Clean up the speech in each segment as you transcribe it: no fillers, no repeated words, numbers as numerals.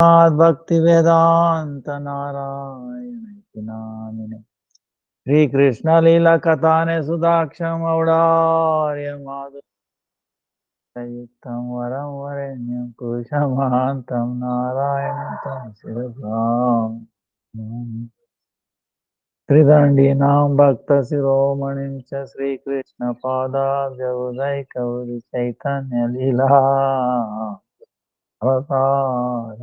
Bhakti-Vedanta Narayana Shri Krishna Lila Katane Sudaksham Audarya Madhu Yuktam Varam Varenyam Kushamantam Narayanam Sirabham Tridandinam Bhakta Siromanim Cha Sri Krishna Pada Javudai Kauri Chaitanya Lila Avatar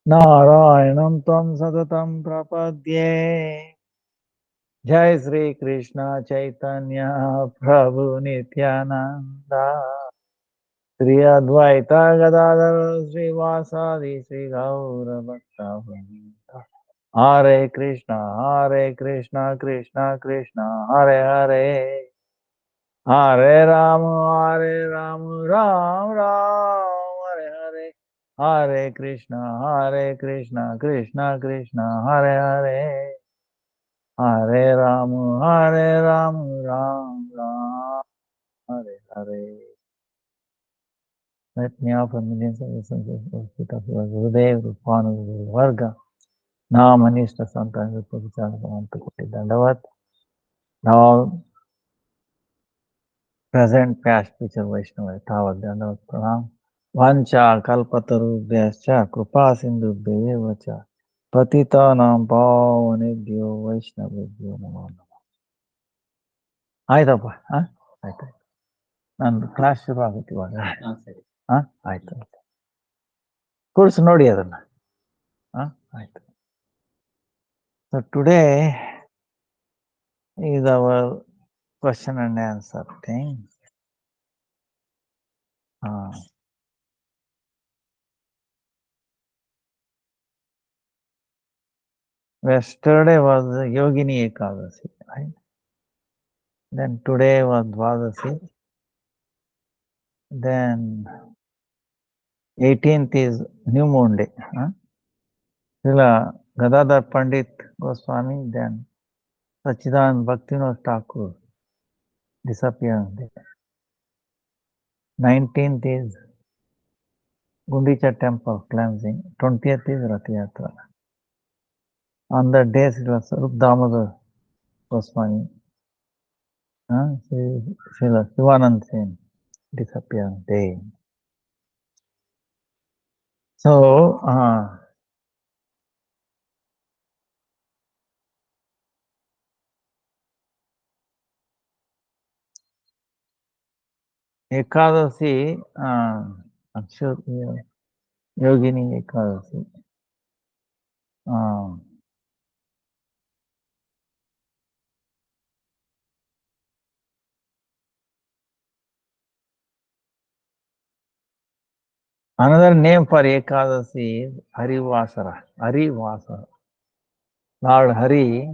Narayanam Tam Satatam Prapadye Jai Sri Krishna Chaitanya Prabhu Nityananda Sri Advaita Gadadhara Sri Vasadi Sri Gaura Bhakta Vrinda Hare Krishna Krishna Krishna Hare Hare Hare Ram Ram Hare Hare Hare Krishna Krishna Krishna Hare Hare Hare Ram Ram Hare Hare. Let me offer millions of essences of Sita Gurudev, Rupanu, Varga, Namanishta Santana, Vipavichara, Samantakoti, Dandavat. Now, present, past, future, Vaishnava, Tavad, Dandavat, Pranam. Vancha, Kalpatarubhyascha, Krupa Sindhu, Devacha, Patitanam, Pavanebhyo, Vaishnavebhyo, Namo Namo. ಆಯ್ತಪ್ಪ ಆಯ್ತು ನಾನು class ಶುರು ಆಗುತ್ತೆ ಇವಾಗ ಆಯ್ತು course ನೋಡಿ ಅದನ್ನ ಆಯ್ತು. So today is our question and answer thing. Yesterday was Yogini Ekadasi, right? Then today was Dwadasi. Then 18th is New Moon Day. Srila Gadadhar Pandit Goswami, then Sachidanand Bhaktivinoda Thakur disappeared. 19th is Gundicha temple cleansing. 20th is Rath Yatra. On that day, Srila Sarup Damodar Goswami, Srila Shivanand Sen disappeared day. So, Ekadasi, I'm sure Yogini Ekadasi. Another name for Ekadasi is Harivasara. Harivasara. Lord Hari,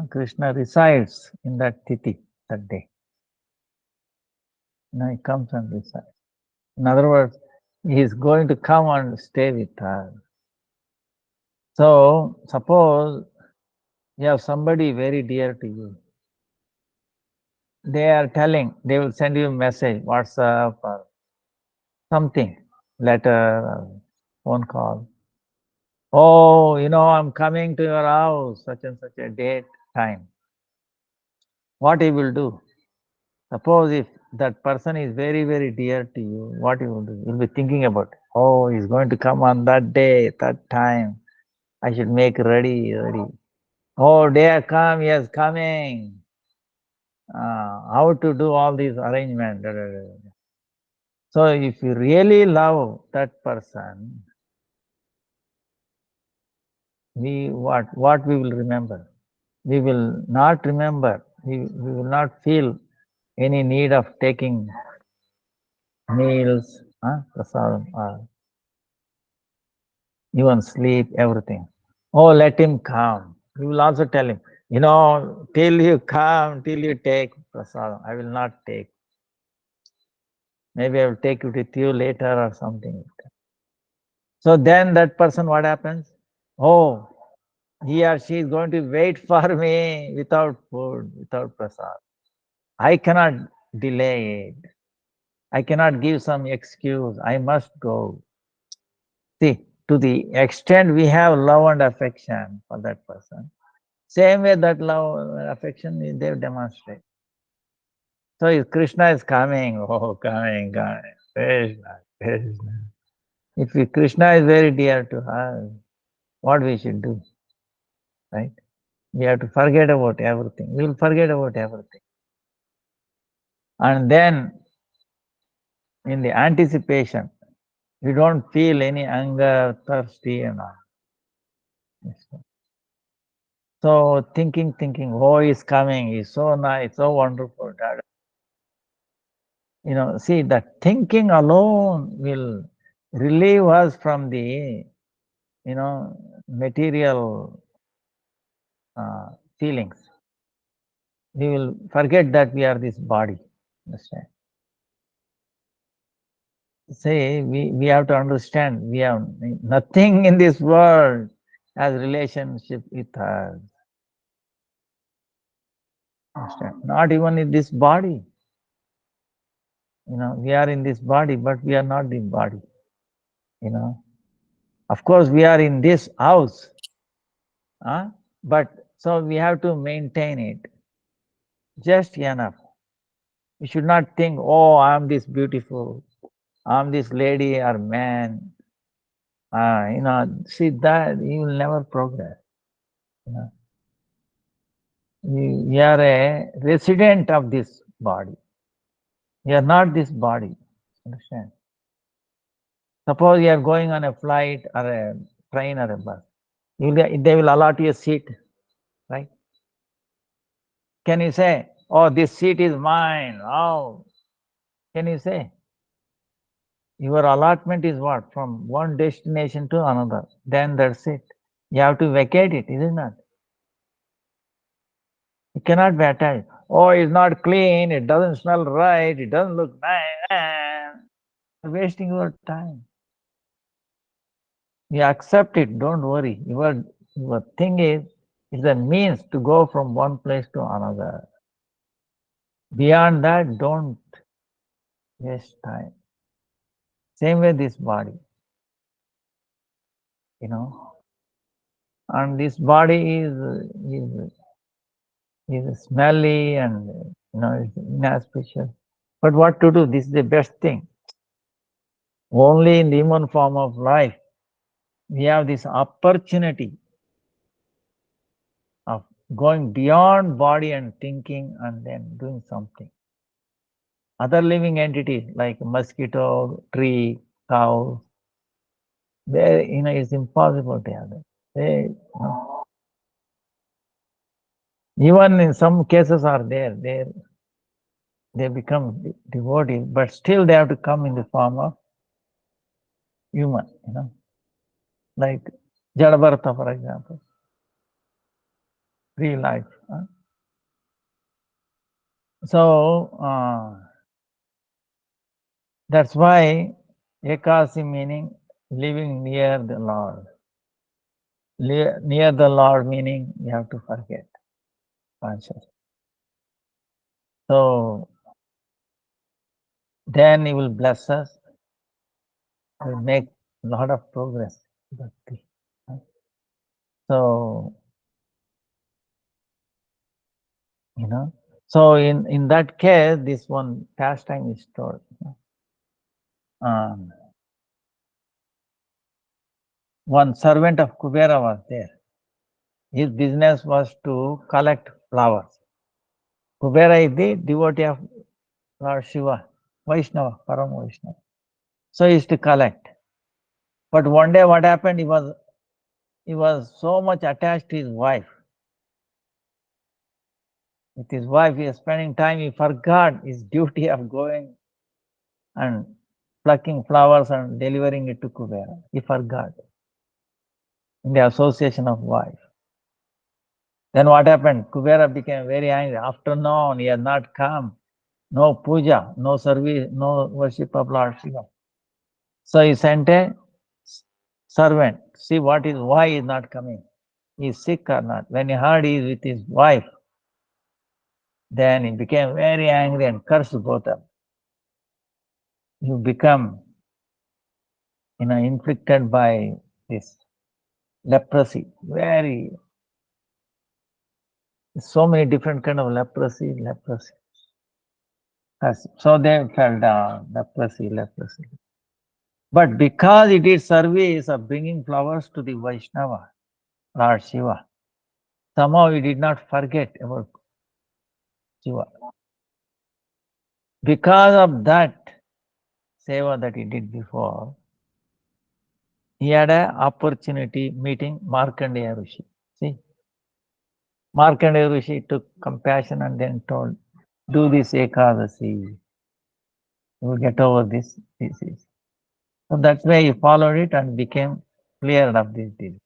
Krishna resides in that Tithi, that day. Now he comes and resides. In other words, he is going to come and stay with her. So, suppose you have somebody very dear to you. They are telling, they will send you a message, WhatsApp or something, letter or phone call. Oh, I'm coming to your house, such and such a date, time. What he will do? Suppose if that person is very, very dear to you, what you will do? You will be thinking about, oh, he's going to come on that day, that time. I should make ready. Oh, dear come, yes, coming. How to do all these arrangements. So if you really love that person, what we will remember? We will not remember. We will not feel any need of taking meals, prasadam, even sleep, everything. Oh, let him come. We will also tell him, till you come, till you take prasadam, I will not take. Maybe I will take it with you later or something. So then that person, what happens? Oh, he or she is going to wait for me without food, without prasad. I cannot delay it. I cannot give some excuse. I must go. See, to the extent we have love and affection for that person, same way that love and affection they demonstrate. So if Krishna is coming, oh, coming, Krishna, Krishna. If Krishna is very dear to us, what we should do, right? We have to forget about everything. We will forget about everything. And then, in the anticipation, we don't feel any anger, thirsty, and all. So thinking, oh, he's coming, he's so nice, so wonderful. See, that thinking alone will relieve us from the, material feelings. We will forget that we are this body. Understand? Say, we have to understand we have nothing in this world has relationship with us. Understand? Not even in this body. We are in this body, but we are not the body. Of course, we are in this house, but so we have to maintain it just enough. We should not think, oh, I'm this beautiful, I'm this lady or man. See that you will never progress. You are a resident of this body. You are not this body. Understand? Suppose you are going on a flight or a train or a bus. They will allot you a seat, right? Can you say, oh, this seat is mine? Oh, can you say? Your allotment is what? From one destination to another. Then that's it. You have to vacate it, isn't it? You cannot be attached. Oh, it's not clean, it doesn't smell right, it doesn't look nice. You're wasting your time. You accept it, don't worry. Your thing is, it's a means to go from one place to another. Beyond that, don't waste time. Same way this body, and this body is smelly and it's inauspicious. But what to do? This is the best thing. Only in the human form of life, we have this opportunity of going beyond body and thinking and then doing something. Other living entities like mosquito, tree, cow, it's impossible to have that. Even in some cases are there, they become devotees, but still they have to come in the form of human, like Jadabartha, for example, real life. So that's why Ekasi meaning living near the Lord. Near the Lord meaning you have to forget conscious. So then He will bless us. Will make a lot of progress. Bhakti. So so in that case, this one pastime is told. One servant of Kubera was there. His business was to collect flowers. Kubera is the devotee of Lord Shiva, Vaishnava, Param Vaishnava. So he used to collect. But one day what happened, he was so much attached to his wife. With his wife, he was spending time, he forgot his duty of going and plucking flowers and delivering it to Kubera. He forgot in the association of wife. Then what happened? Kubera became very angry. Afternoon, he had not come. No puja, no service, no worship of Lord Shiva. So he sent a servant. See why he is not coming. He is sick or not. When he heard he is with his wife, then he became very angry and cursed both of them. You become inflicted by this leprosy. So many different kind of leprosy. So they fell down, leprosy. But because it is service of bringing flowers to the Vaishnava, Lord Shiva, somehow he did not forget about Shiva. Because of that seva that he did before, he had an opportunity meeting Markandeya Rishi. See, Markandeya Rishi took compassion and then told, do this Ekadasi. You will get over this disease. So that's why he followed it and became cleared of this disease.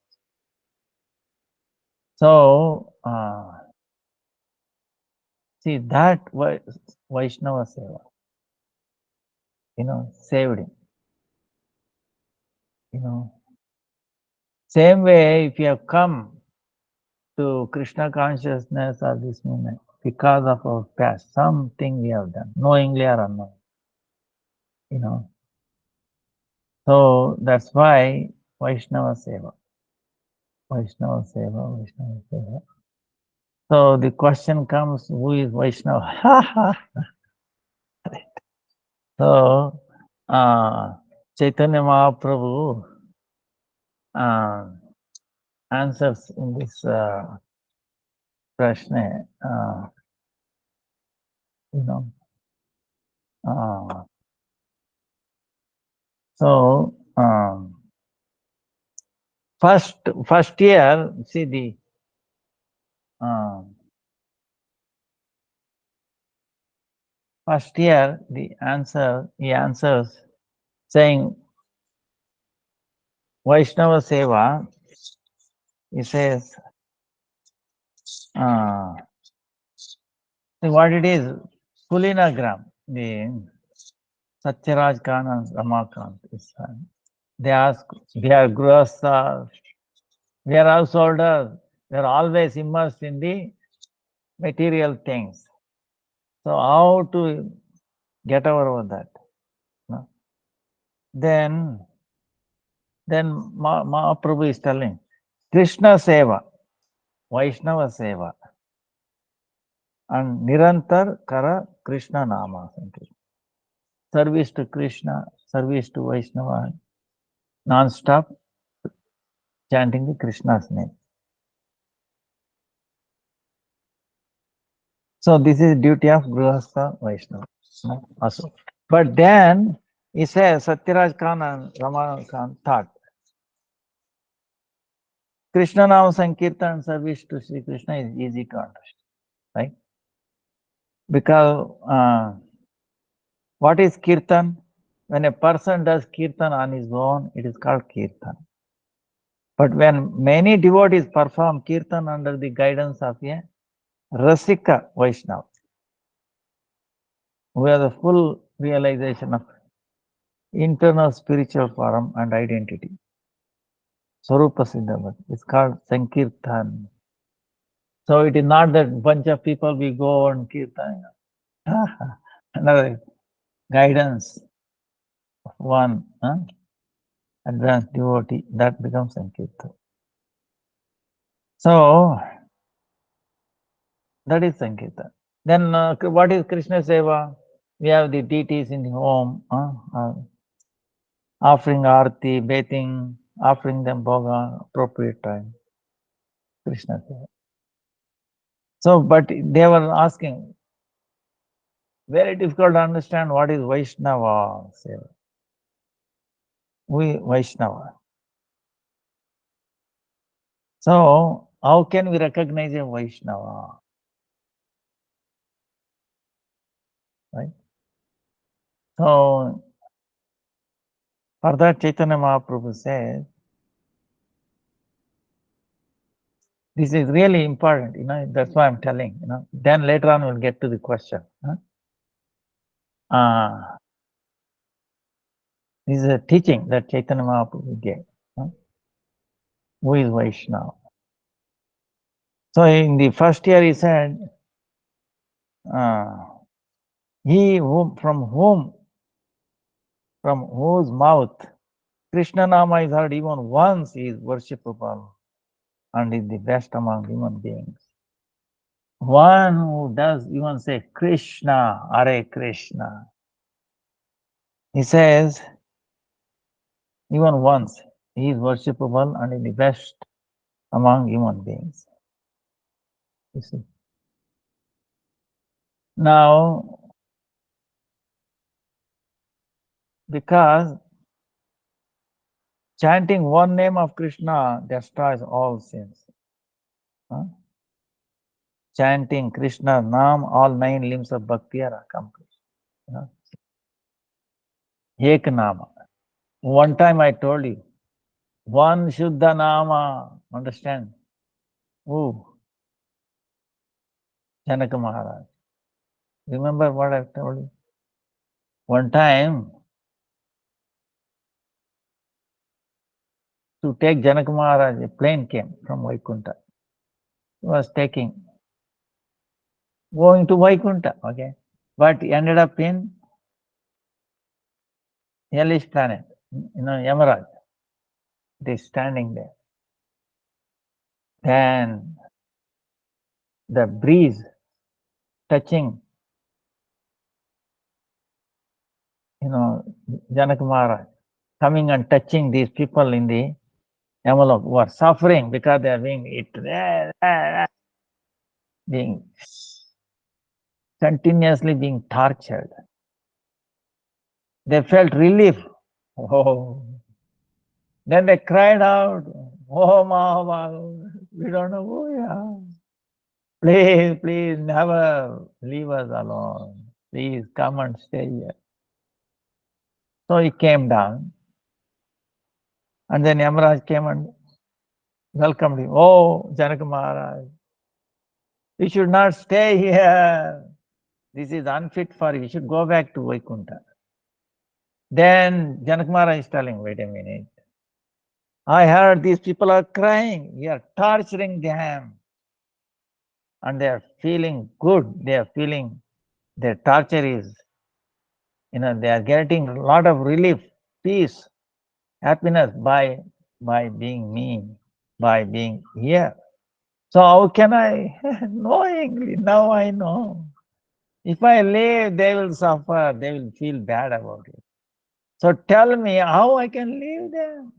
So, see, that Vaishnava Seva, saved him. Same way, if you have come to Krishna consciousness or this movement because of our past, something we have done, knowingly or unknowingly, So that's why Vaishnava Seva. So the question comes, who is Vaishnava? So, Chaitanya Mahaprabhu answers in this prashna, so first year, see the first year, he answers saying Vaishnava Seva, he says, what it is, Kulinagram, the Satyaraj Khan and Ramakant. They ask, we are grihasthas, we are householders, we are always immersed in the material things. So how to get over that? No? Then Mahaprabhu is telling, Krishna Seva, Vaishnava Seva, and Nirantar Kara Krishna Nama. Service to Krishna, service to Vaishnava, non-stop chanting the Krishna's name. So this is duty of Grihastha Vaishnava. Also. But then he says, Satyaraj Khan and Rama Khan thought, Krishna Nama Sankirtan service to Sri Krishna is easy to understand, right? Because what is Kirtan? When a person does Kirtan on his own, it is called Kirtan. But when many devotees perform Kirtan under the guidance of a Rasika Vaishnava, we have the full realization of internal spiritual form and identity. Swarupa Siddhava. It's called Sankirtan. So it is not that bunch of people we go and Kirtan. Another guidance of one advanced devotee, that becomes Sankirtan. So that is Sankirtan. Then what is Krishna Seva? We have the deities in the home, offering arati, bathing, offering them bhoga, appropriate time. Krishna Seva. So, but they were asking, very difficult to understand what is Vaishnava Seva. We Vaishnava. So, how can we recognize a Vaishnava? Right? So, for that Chaitanya Mahaprabhu says, this is really important, that's why I'm telling, Then later on we'll get to the question. This is a teaching that Chaitanya Mahaprabhu gave. Who is Vaishnava? So in the first year he said, he from whose mouth Krishna Nama is heard even once is worshipable and is the best among human beings. One who does even say Krishna, Hare Krishna, he says even once he is worshipable and is the best among human beings. You see. Now, because chanting one name of Krishna destroys all sins. Huh? Chanting Krishna Nam, all 9 limbs of bhakti are accomplished. Ek Nama. One time I told you, one Shuddha Nama, understand? Who? Janaka Maharaj. Remember what I told you? One time, to take Janaka Maharaj, a plane came from Vaikunta. He was going to Vaikunta, okay? But he ended up in hellish planet, Yamaraj. It is standing there. Then the breeze touching, Janaka Maharaj, coming and touching these people in the Yamalok who are suffering because they are being continuously being tortured. They felt relief. Oh. Then they cried out, "Oh Mahabharata, we don't know who you are. Please, never leave us alone. Please come and stay here." So he came down, and then Yamaraj came and welcomed him. "Oh, Janaka Maharaj, you should not stay here. This is unfit for you. You should go back to Vaikunta." Then Janaka Maharaj is telling, "Wait a minute. I heard these people are crying. You are torturing them. And they are feeling good. They are feeling their torture is, they are getting a lot of relief, peace, happiness by being me, by being here. So how can I knowingly, now I know. If I leave, they will suffer, they will feel bad about it. So tell me how I can leave them."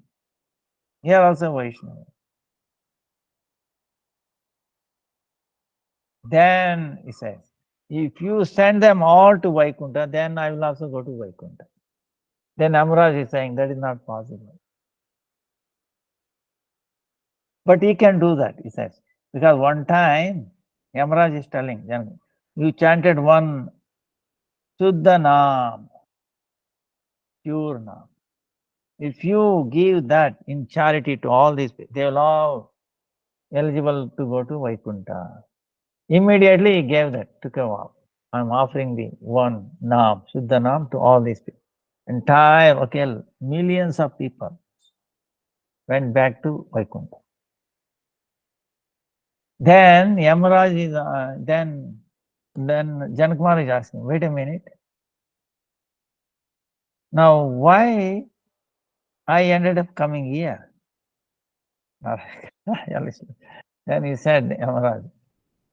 Here also Vaishnava. Then he says, "If you send them all to Vaikunta, then I will also go to Vaikunta." Then Amraj is saying that is not possible. But he can do that, he says. Because one time, Yamaraj is telling, you chanted one Shuddha Naam, pure Naam. If you give that in charity to all these people, they will all eligible to go to Vaikuntha. Immediately he gave that, took a vow. I'm offering the one Naam, Shuddha Naam to all these people. Entire, millions of people went back to Vaikuntha. Then Yamaraj is, then Janakmar is asking, wait a minute. Now, why I ended up coming here? Then he said, Yamaraj,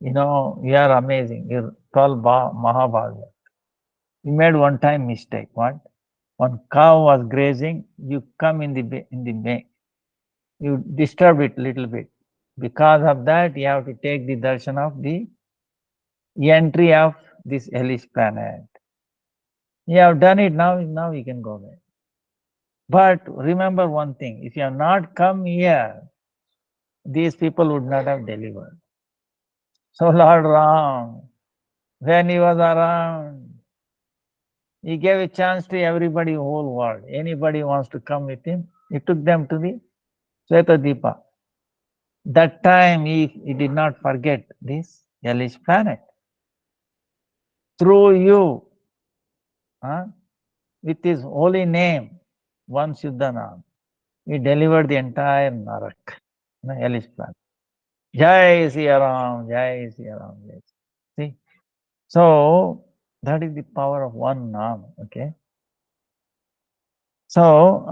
you are amazing. You're 12 Mahabharata. You made one time mistake. What? One cow was grazing. You come in the bay. You disturb it a little bit. Because of that, you have to take the darshan of the entry of this hellish planet. You have done it, now you can go back. But remember one thing, if you have not come here, these people would not have delivered. So Lord Ram, when he was around, he gave a chance to everybody, whole world. Anybody wants to come with him, he took them to the Svetadipa. That time he did not forget this hellish planet. Through you, with his holy name, one Shuddhanam, he delivered the entire Narak, hellish planet. Jai Siya Ram, Jai Siya Ram. See? So, that is the power of one Naam, okay? So,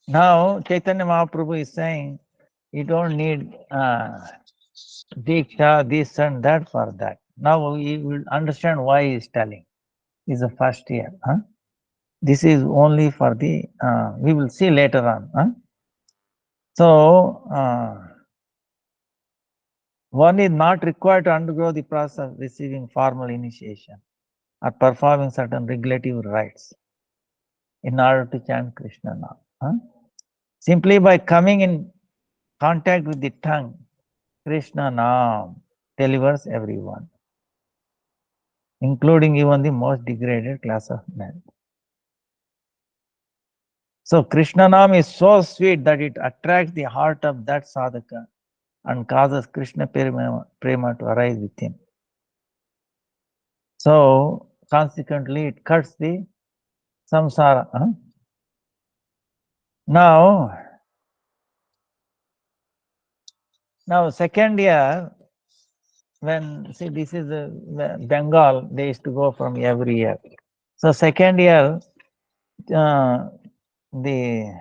Now Chaitanya Mahaprabhu is saying you don't need Diksha, this and that for that. Now we will understand why he is telling. Is the first year. Huh? This is only for the, we will see later on. Huh? So, one is not required to undergo the process of receiving formal initiation or performing certain regulative rites in order to chant Krishna Nam. Huh? Simply by coming in contact with the tongue, Krishna Nam delivers everyone, including even the most degraded class of men. So Krishna Nam is so sweet that it attracts the heart of that sadhaka and causes Krishna prema to arise within. So consequently, it cuts the samsara. Huh? Now second year, when, see, this is Bengal, they used to go from every year. So second year, the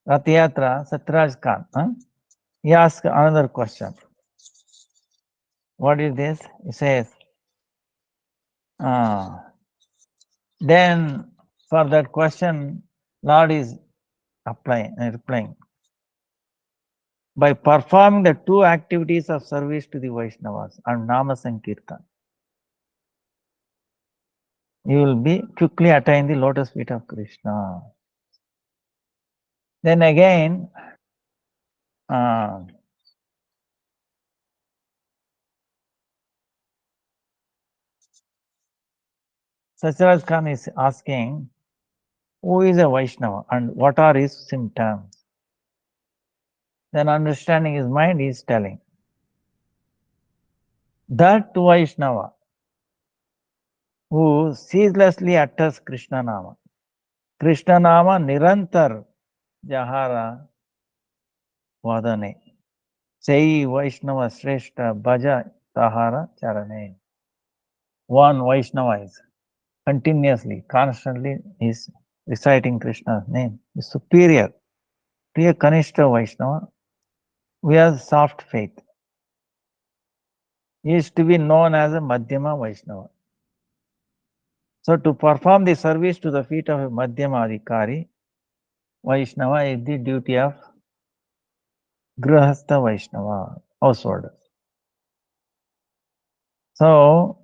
Rath Yatra, Satraj Khan, he asked another question. What is this? He says, then for that question, Lord is replying. By performing the two activities of service to the Vaishnavas and Nama Sankirtan, you will be quickly attain the lotus feet of Krishna. Then again, Sacharaj Khan is asking, who is a Vaishnava and what are his symptoms? Then understanding his mind, he is telling that Vaishnava who ceaselessly utters Krishna Nama. Krishna Nama Nirantar Jahara Vadane. Sei Vaishnava Shrestha Bhaja Tahara Charane. One Vaishnava is continuously, constantly is reciting Krishna's name. Is superior to a Kanishta Vaishnava. We have soft faith. He is to be known as a Madhyama Vaishnava. So to perform the service to the feet of a Madhyama Adhikari, Vaishnava is the duty of Grahastha Vaishnava, householder. So,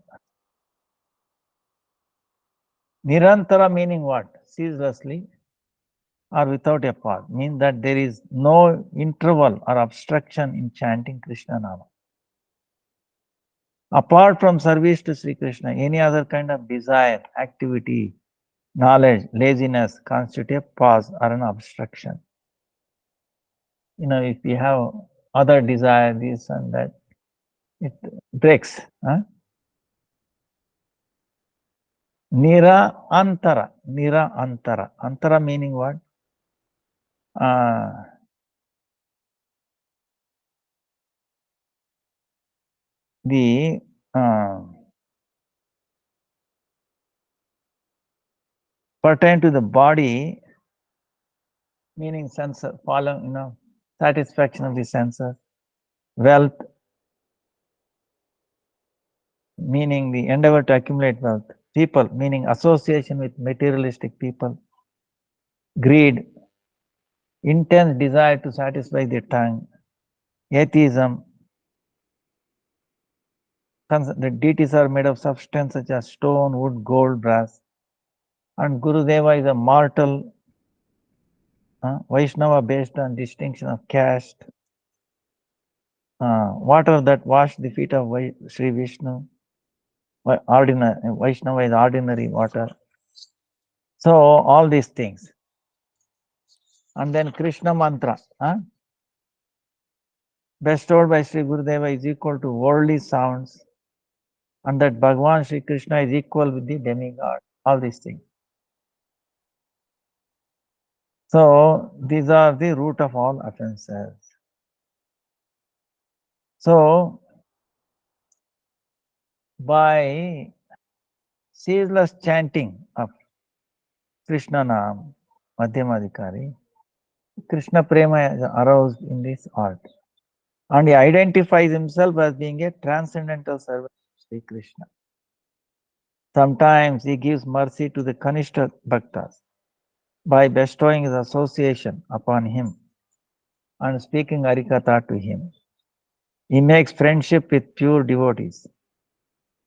Nirantara meaning what? Ceaselessly or without a pause. Means that there is no interval or obstruction in chanting Krishna Nama. Apart from service to Sri Krishna, any other kind of desire, activity, knowledge, laziness constitute a pause or an obstruction. If you have other desire, this and that, it breaks. Huh? Nira antara. Antara meaning what? The pertain to the body, meaning sense, satisfaction of the senses. Wealth, meaning the endeavor to accumulate wealth. People, meaning association with materialistic people. Greed, intense desire to satisfy the tongue. Atheism, the deities are made of substance such as stone, wood, gold, brass. And Gurudeva is a mortal Vaishnava based on distinction of caste. Water that wash the feet of Sri Vishnu. Ordinary Vaishnava is ordinary water. So all these things. And then Krishna mantra bestowed by Sri Gurudeva is equal to worldly sounds, and that Bhagavan Sri Krishna is equal with the demigod. All these things. So these are the root of all offenses. So by ceaseless chanting of Krishna Nam, Madhyamadikari, Krishna Prema is aroused in this art. And he identifies himself as being a transcendental servant of Sri Krishna. Sometimes he gives mercy to the Kanishta Bhaktas by bestowing his association upon him and speaking Harikatha to him. He makes friendship with pure devotees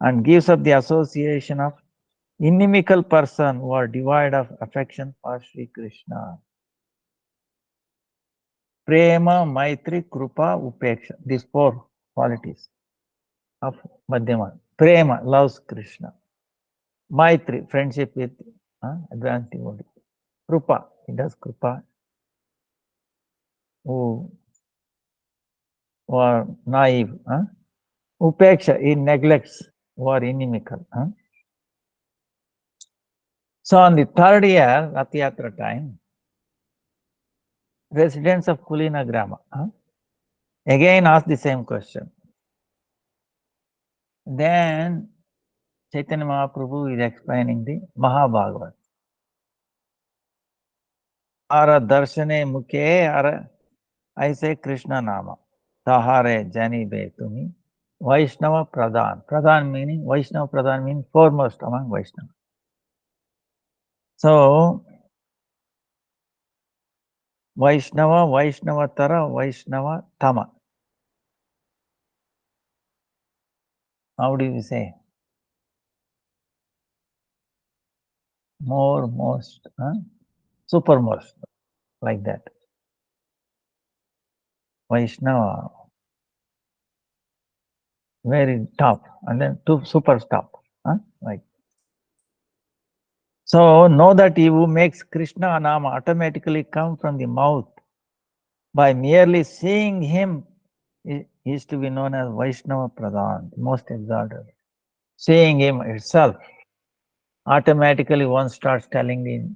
and gives up the association of inimical person who are devoid of affection for Sri Krishna. Prema, Maitri, Krupa, Upeksha. These four qualities of Madhyama. Prema loves Krishna. Maitri, friendship with advanced devotee. Krupa, he does Krupa. Who are naive. Upeksha, he neglects who are inimical. So on the third year, Rathayatra time, residents of Kulina Grama again ask the same question. Then Chaitanya Mahaprabhu is explaining the Mahabhagavat. Ara darshane mukhe ara aise Krishna nama. Tahare jani be tumi. Vaishnava Pradhan. Pradhan meaning, Vaishnava Pradhan means foremost among Vaishnava. So, Vaishnava, Vaishnavatara, Vaishnava Tama. How do you say? More, most, supermost, like that. Vaishnava, very top, and then super top, like. So know that he who makes Krishna Nama automatically come from the mouth by merely seeing him is to be known as Vaishnava Pradhan, most exalted. Seeing him itself, automatically one starts telling the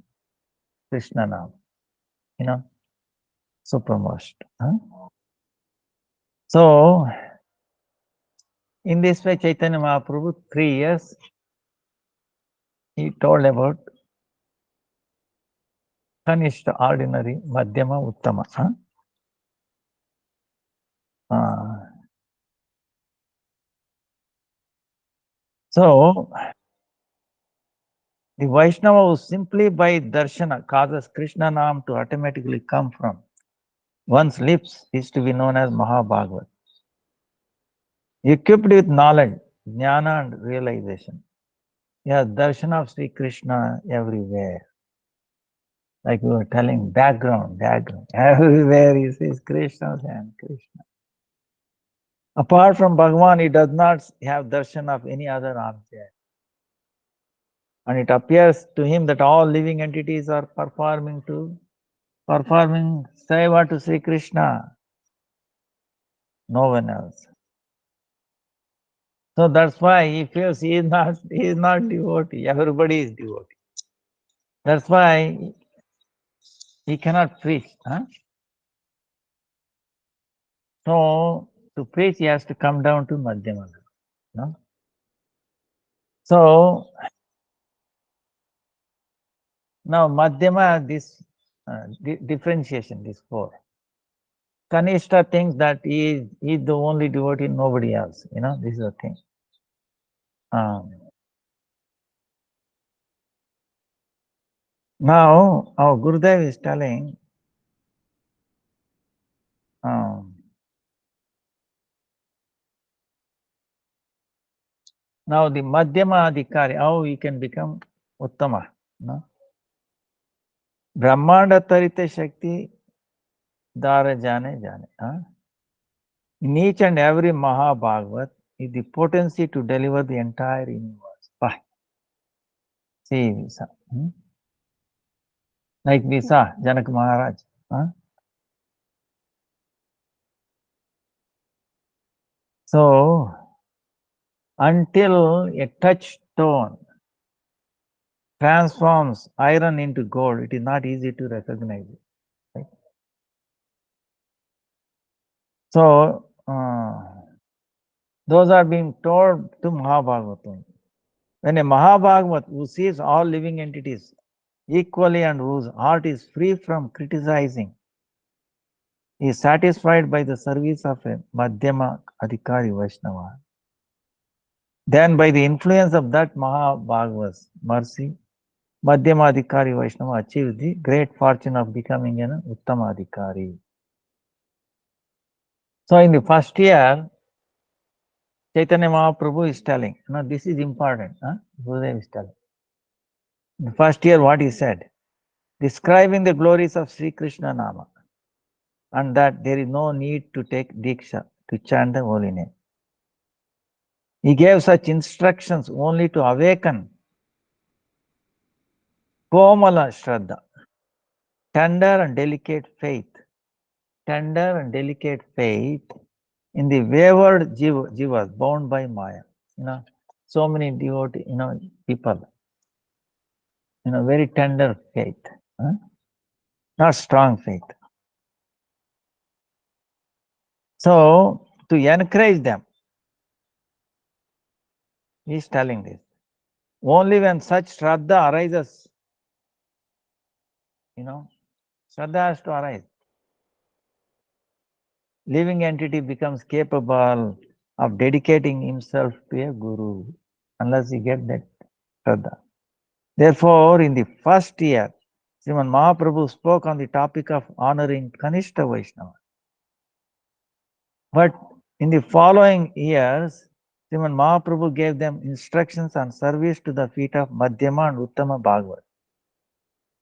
Krishna Nama, supermost. So, in this way, Chaitanya Mahaprabhu, 3 years, he told about Kanishta, ordinary, Madhyama, Uttama. So, the Vaishnava who simply by darshana causes Krishna Nam to automatically come from one's lips is to be known as Mahabhagavat. Equipped with knowledge, jnana and realization. Yeah, darshana of Sri Krishna everywhere. Like we were telling, background. Everywhere he sees Krishna and Krishna. Apart from Bhagavan, he does not have darshan of any other object. And it appears to him that all living entities are performing seva to Sri Krishna. No one else. So that's why he feels he is not devotee. Everybody is devotee. That's why he cannot preach. So to preach, he has to come down to Madhyama. No? So now Madhyama, this differentiation, this four. Kanishta thinks that he is the only devotee, nobody else. This is the thing. Now, our Gurudev is telling, now the Madhyama Adhikari, how he can become Uttama. No? Brahmanda Tarite Shakti Dara Jane. In each and every Mahabhagavat is the potency to deliver the entire universe. Bye. See, Visa. Like Visa, Janak Maharaj. So, until a touchstone transforms iron into gold, it is not easy to recognize it. Right? So, those are being told to Mahabhagavatam. When a Mahabhagavat who sees all living entities equally and whose heart is free from criticizing He is satisfied by the service of a Madhyama Adhikari Vaishnava. Then by the influence of that Mahabhagavata's mercy, Madhyama Adhikari Vaishnava achieved the great fortune of becoming an Uttama Adhikari. So in the first year, Chaitanya Mahaprabhu is telling, this is important. Gurudev is telling. In the first year, what he said, describing the glories of Sri Krishna Nama, and that there is no need to take Diksha to chant the holy name. He gave such instructions only to awaken Komala Shraddha, tender and delicate faith in the wayward jivas bound by Maya. So many devotee, people, very tender faith, not strong faith. So to encourage them, he is telling this. Only when such Shraddha arises, Shraddha has to arise. Living entity becomes capable of dedicating himself to a guru, unless he gets that Shraddha. Therefore, in the first year, Sriman Mahaprabhu spoke on the topic of honoring Kanishta Vaishnava. But in the following years, Sriman Mahaprabhu gave them instructions on service to the feet of Madhyama and Uttama Bhagavat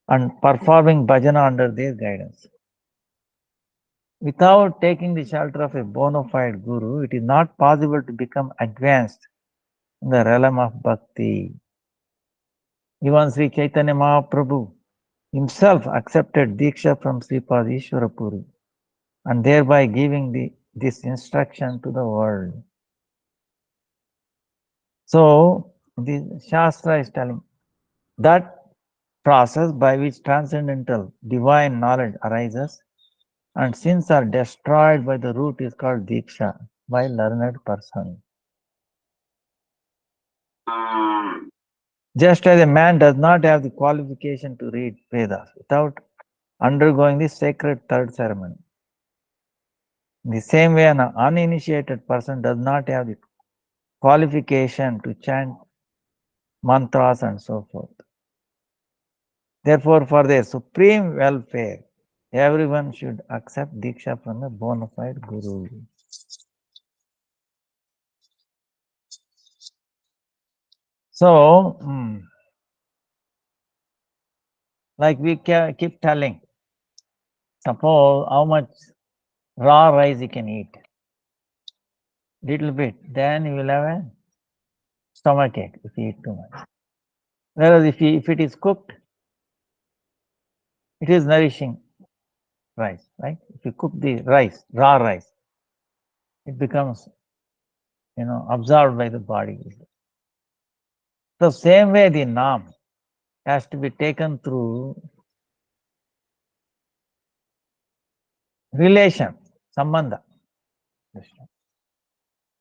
and performing bhajana under their guidance. Without taking the shelter of a bona fide guru, it is not possible to become advanced in the realm of bhakti. Even Sri Chaitanya Mahaprabhu himself accepted Diksha from Sripad Ishwarapuri and thereby giving this instruction to the world. So, the Shastra is telling that process by which transcendental divine knowledge arises and sins are destroyed by the root is called Diksha by learned person. Just as a man does not have the qualification to read Vedas without undergoing the sacred third ceremony. In the same way, an uninitiated person does not have the qualification to chant mantras and so forth. Therefore, for their supreme welfare, everyone should accept Diksha from a bona fide guru. So, like we keep telling, suppose how much raw rice you can eat. Little bit, then you will have a stomachache if you eat too much. Whereas if it is cooked, it is nourishing rice, right? If you cook the rice, raw rice, it becomes, absorbed by the body. So same way the Nam has to be taken through relation, sambandha.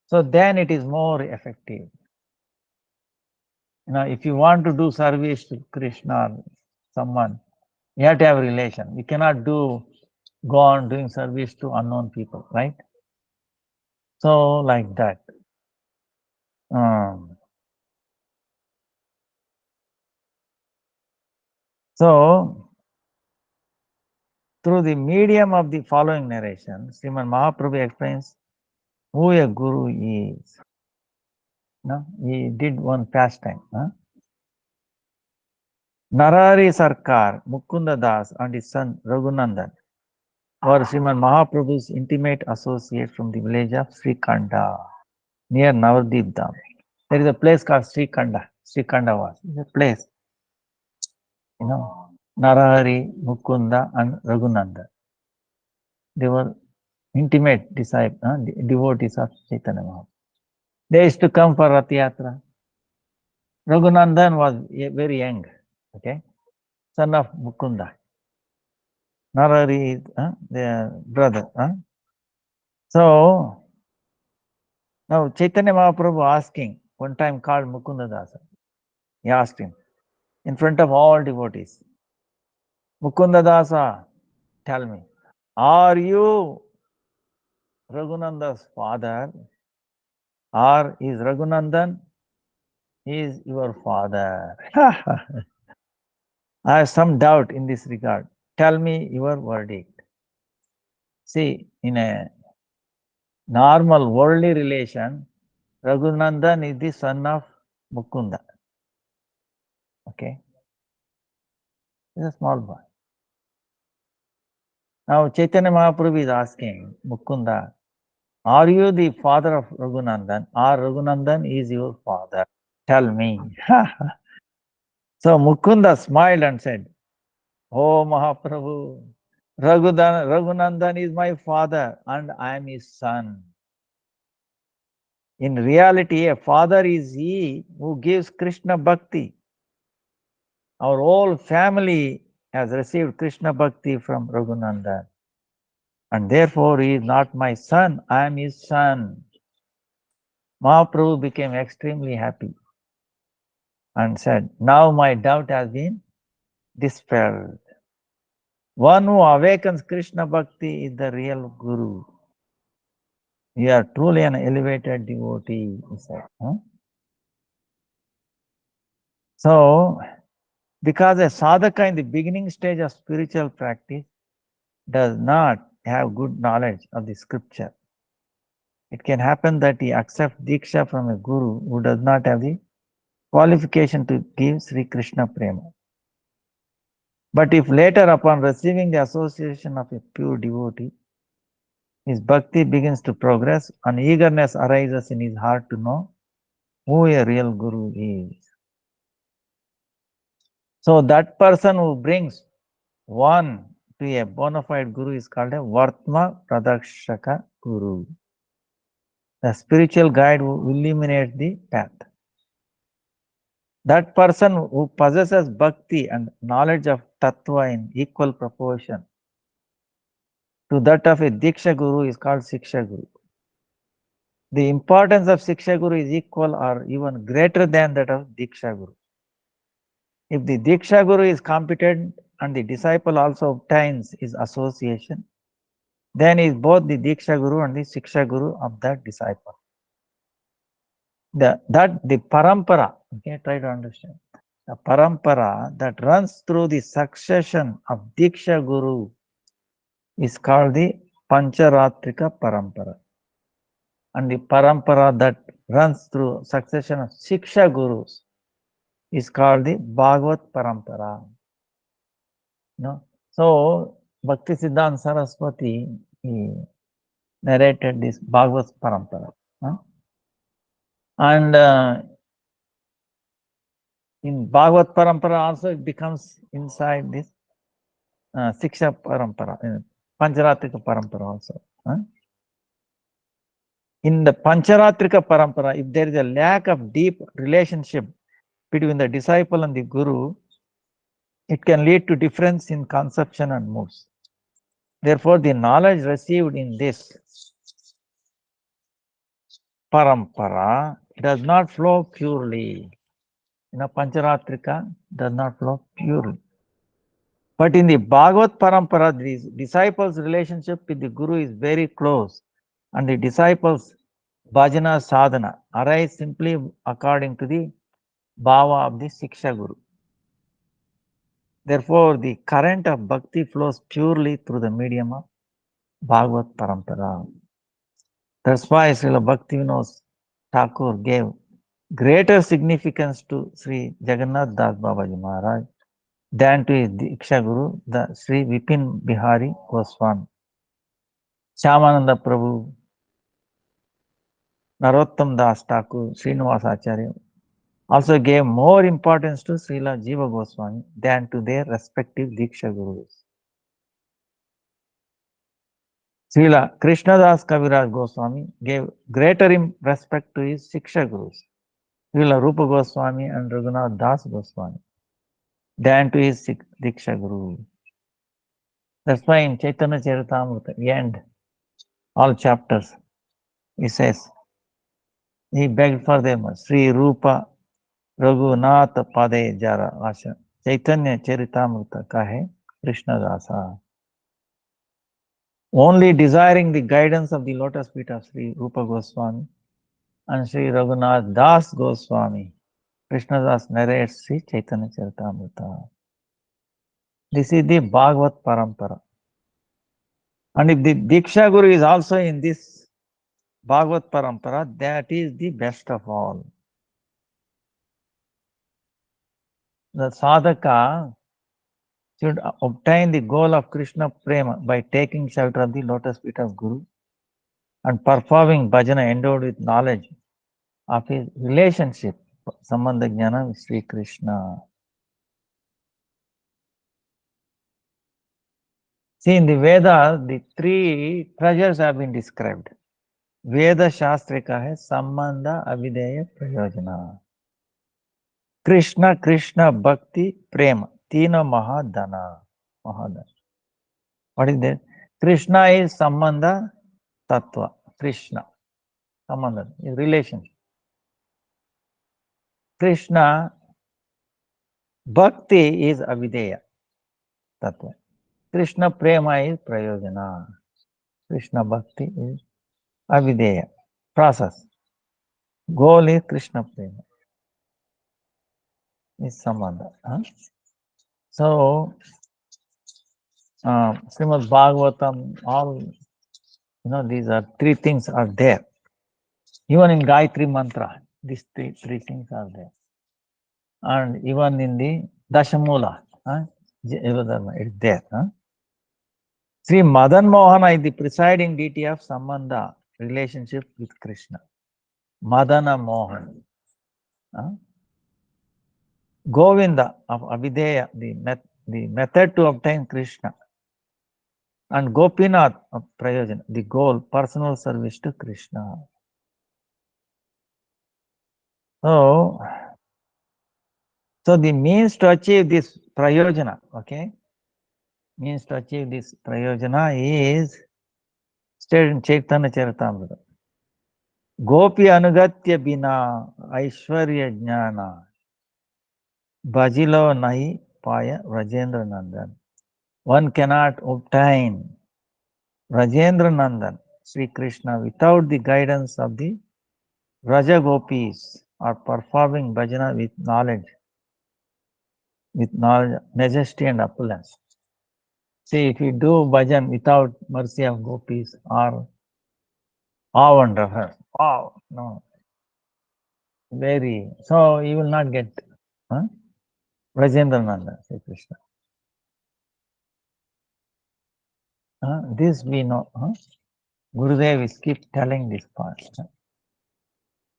So then it is more effective. If you want to do service to Krishna or someone, you have to have a relation. You cannot go on doing service to unknown people, right? So like that. So through the medium of the following narration, Sriman Mahaprabhu explains who a guru is. He did one pastime. Narari Sarkar, Mukunda Das and his son Raghunandan were Sriman Mahaprabhu's intimate associates from the village of Srikanda near Navadip Dham. There is a place called Srikanda. Srikanda was a place. Narahari, Mukunda and Raghunandan. They were intimate disciples, devotees of Chaitanya Mahaprabhu. They used to come for Rath Yatra. Raghunandan was very young, okay, son of Mukunda. Narahari is their brother. So now Chaitanya Mahaprabhu asking, one time called Mukunda Dasa. He asked him in front of all devotees, Mukunda Dasa, tell me, Are you Raghunanda's father, or is Raghunandan is your father? I have some doubt in this regard. Tell me your verdict. See, in a normal worldly relation, Raghunandan is the son of Mukunda. Okay, he's a small boy. Now Chaitanya Mahaprabhu is asking Mukunda, are you the father of Raghunandan, or Raghunandan is your father? Tell me. So Mukunda smiled and said, oh Mahaprabhu, Raghunandan is my father and I am his son. In reality, a father is he who gives Krishna Bhakti. Our whole family has received Krishna Bhakti from Raghunandan. And therefore, he is not my son, I am his son. Mahaprabhu became extremely happy and said, now my doubt has been dispelled. One who awakens Krishna Bhakti is the real Guru. You are truly an elevated devotee, he said. So, because a sadhaka in the beginning stage of spiritual practice does not have good knowledge of the scripture, it can happen that he accepts diksha from a guru who does not have the qualification to give Sri Krishna Prema. But if later, upon receiving the association of a pure devotee, his bhakti begins to progress, an eagerness arises in his heart to know who a real guru is. So that person who brings one to a bona fide guru is called a Vartma Pradakshaka Guru, the spiritual guide who illuminates the path. That person who possesses bhakti and knowledge of tattva in equal proportion to that of a Diksha Guru is called Siksha Guru. The importance of Siksha Guru is equal or even greater than that of Diksha Guru. If the Diksha Guru is competent and the disciple also obtains his association, then is both the Diksha Guru and the Siksha Guru of that disciple. The parampara, okay, try to understand. The parampara that runs through the succession of Diksha Guru is called the Pancharatrika parampara. And the parampara that runs through succession of Siksha Gurus is called the Bhagavat parampara. No? So, Bhakti-Siddhanta Saraswati he narrated this Bhagavat parampara. And in Bhagavat parampara also it becomes inside this Siksha parampara, Pancharatrika parampara also. In the Pancharatrika parampara, if there is a lack of deep relationship between the disciple and the guru, it can lead to difference in conception and moods. Therefore, the knowledge received in this parampara does not flow purely. Pancharatrika does not flow purely. But in the Bhagavat parampara, the disciples' relationship with the guru is very close, and the disciples' bhajana sadhana arise simply according to the bhava of the Siksha Guru. Therefore, the current of bhakti flows purely through the medium of Bhagavat parampara. That's why Srila Bhaktivinoda Thakur gave greater significance to Sri Jagannath Das Babaji Maharaj than to his Diksha Guru, the Sri Vipin Bihari Goswami. Shyamananda Prabhu, Narottam Das Thakur, Srinivas Acharya also gave more importance to Srila Jiva Goswami than to their respective Diksha Gurus. Srila Krishnadas Kaviraj Goswami gave greater respect to his Siksha Gurus, Srila Rupa Goswami and Raghunath Das Goswami, than to his Diksha Guru. That's why in Chaitanya Charitamrita, the end, all chapters, he says, he begged for them, Sri Rupa Raghunath Pade Jara Asha. Chaitanya Charitamrita Kahe Krishna Dasa. only desiring the guidance of the lotus feet of Sri Rupa Goswami and Sri Raghunath Das Goswami. Krishna Das narrates Sri Chaitanya Charitamrita. This is the Bhagavat Parampara. And if the Diksha Guru is also in this Bhagavat Parampara, that is the best of all. The sadhaka should obtain the goal of Krishna Prema by taking shelter of the lotus feet of Guru and performing bhajana endowed with knowledge of his relationship, Sambandha Jnana with Sri Krishna. See, in the Vedas, the three treasures have been described. Veda Shastra ka hai Sambandha Avideya Prayojana. Krishna, Krishna, Bhakti, Prema. Tina Mahadana. Mahadana. What is that? Krishna is Sambandha Tattva. Krishna. Sambandha is relationship. Krishna, Bhakti is Avideya Tattva. Krishna Prema is Prayojana. Krishna Bhakti is Avideya. Process. Goal is Krishna Prema. Is Sambandha. Huh? So, Srimad Bhagavatam, all, these are three things are there. Even in Gayatri Mantra, these three things are there. And even in the Dashamula, it's there. Sri Madan Mohana is the presiding deity of Sambandha, relationship with Krishna. Madana Mohan. Govinda of Avideya, the method to obtain Krishna. And Gopinath of Prayojana, the goal, personal service to Krishna. So the means to achieve this Prayojana, means to achieve this Prayojana is stated in Chaitanya Charitamrita. Gopi anugatya bina aishwarya jnana bhajilo nahi paya Rajendra Nandan. One cannot obtain Rajendra Nandan, Sri Krishna, without the guidance of the Raja Gopis or performing bhajana with knowledge, majesty and opulence. See, if you do bhajan without mercy of Gopis or awe and reverence, wow, no, so you will not get Rajendra Nanda, Sri Krishna. This we know. Gurudev is keep telling this part.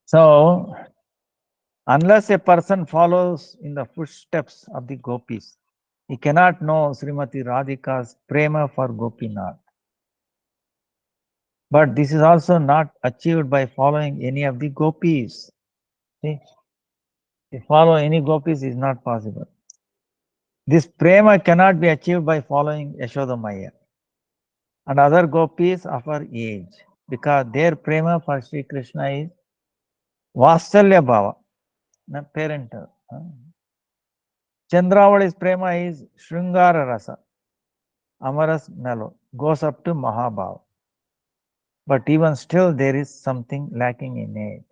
So, unless a person follows in the footsteps of the gopis, he cannot know Srimati Radhika's prema for Gopinath. But this is also not achieved by following any of the gopis. See? To follow any gopis is not possible. This prema cannot be achieved by following Yashoda Maya and other gopis of her age, because their prema for Sri Krishna is Vasalya Bhava, not parental. Chandravali's prema is Shringara Rasa, Amaras Mellow, goes up to Mahabhava. But even still there is something lacking in it.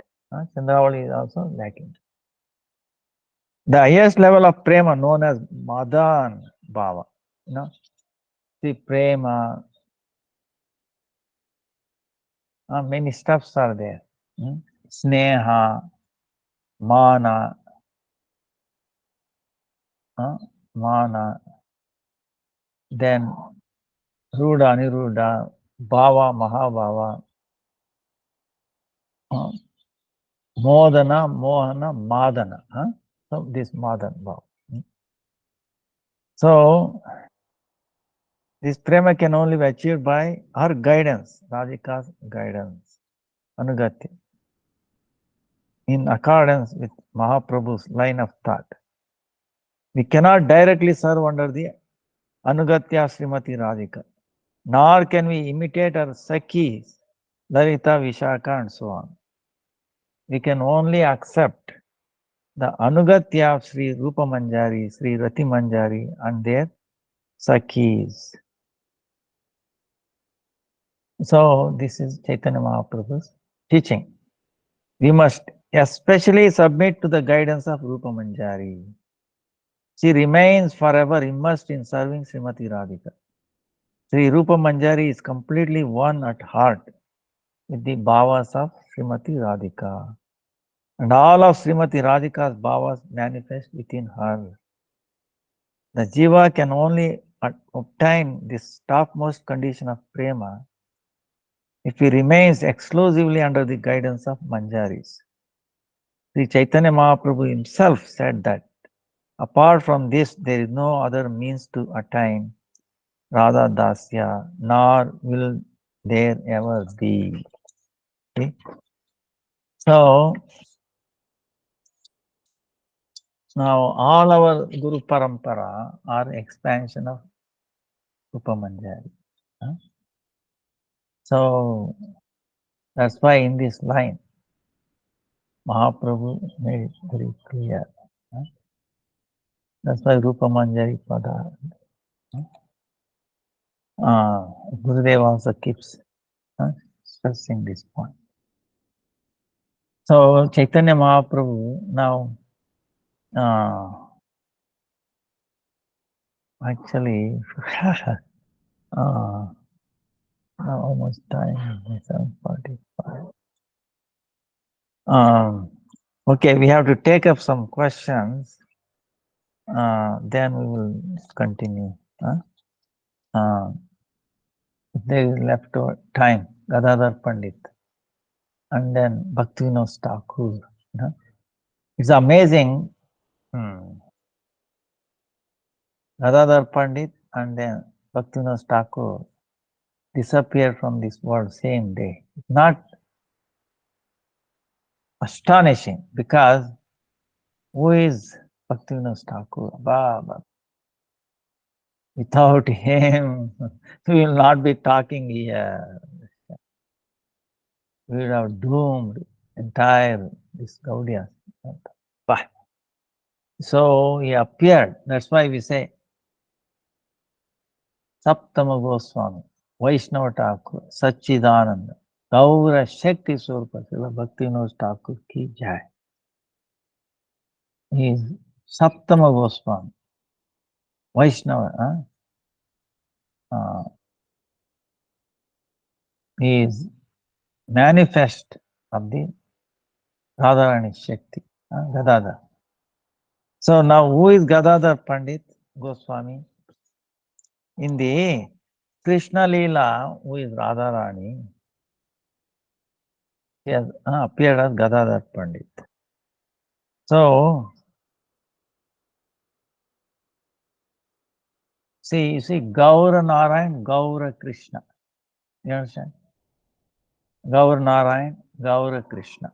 Chandravali is also lacking. The highest level of prema known as Madan Bhava. The prema, many steps are there. Sneha, Mana, then Ruda, Niruda, Bhava, Mahabhava, Modana, Mohana, Madana. So this Madan Bhava. So this prema can only be achieved by her guidance, Radhika's guidance, Anugatya, in accordance with Mahaprabhu's line of thought. We cannot directly serve under the Anugatya Srimati Radhika, nor can we imitate her Sakhis, Lalita, Vishaka and so on. We can only accept the Anugatya of Sri Rupa Manjari, Sri Rati Manjari and their Sakhis. So this is Chaitanya Mahaprabhu's teaching. We must especially submit to the guidance of Rupa Manjari. She remains forever immersed in serving Srimati Radhika. Sri Rupa Manjari is completely one at heart with the bhavas of Srimati Radhika. And all of Srimati Radhika's bhavas manifest within her. The jiva can only obtain this topmost condition of prema if he remains exclusively under the guidance of Manjaris. Sri Chaitanya Mahaprabhu himself said that apart from this, there is no other means to attain Radha Dasya, nor will there ever be. Okay? So, now all our Guru Parampara are expansion of Rupa Manjari. So, that's why in this line, Mahaprabhu made it very clear. That's why Rupa Manjari Pada. Gurudev also keeps stressing this point. So Chaitanya Mahaprabhu now actually now almost time 7:45. Okay, we have to take up some questions. Then we will continue. There is left over time. Gadadhar Pandit, and then Bhakti-Vinod Thakur. It's amazing. Gadadhar Pandit and then Bhakti-Vinod Thakur disappeared from this world same day. It's not astonishing because who is Bhakti-Vinod Thakur? Baba. Without him, we will not be talking here. We would have doomed entire this Gaudiya. So he appeared. That's why we say Saptama Goswami, Vaishnava Thakur, Sachidananda, Gaura Shakti Swarupa Srila Bhakti-Vinod Thakur ki jai. He is Saptama Goswami, Vaishnava. He is manifest of the Radharani Shakti, Gadadhar. So now who is Gadadhar Pandit Goswami? In the Krishna Leela, who is Radharani, he has appeared as Gadadhar Pandit. So, you see Gaura Narayan, Gaura Krishna. You understand? Gaura Narayan, Gaura Krishna.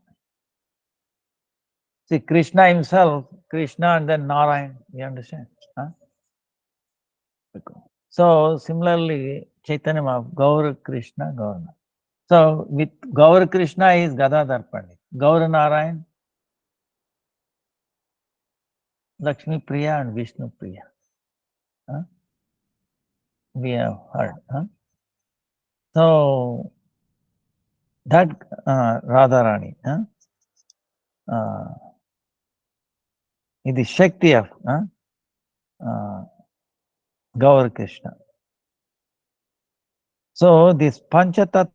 See, Krishna himself, Krishna and then Narayan. You understand? So, similarly, Chaitanya Mahaprabhu, Gaura Krishna, Gaura. So, with Gaura Krishna is Gadadhar Pandit. Gaura Narayan, Lakshmi Priya and Vishnu Priya. We have heard. So, that Radharani is the Shakti of Gaur Krishna. So, this Panchatattva,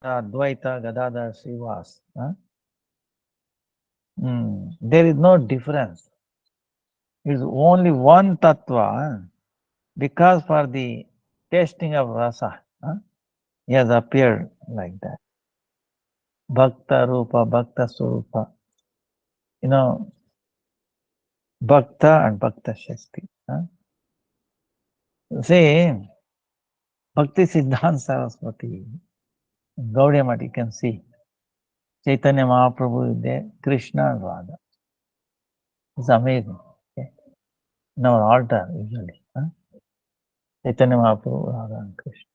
Dvaita, Gadadhar, Srivas, there is no difference. It is only one Tattva because for the tasting of rasa, he has appeared like that. Bhakta Rupa, Bhakta Swarupa. You know, Bhakta and Bhakta Shakti. See, Bhakti Siddhanta Saraswati, Gaudiya Math, you can see. Chaitanya Mahaprabhu is there, Krishna and Radha. It's amazing. Okay? In our altar, usually. Chaitanya Mahaprabhu, Radha and Krishna.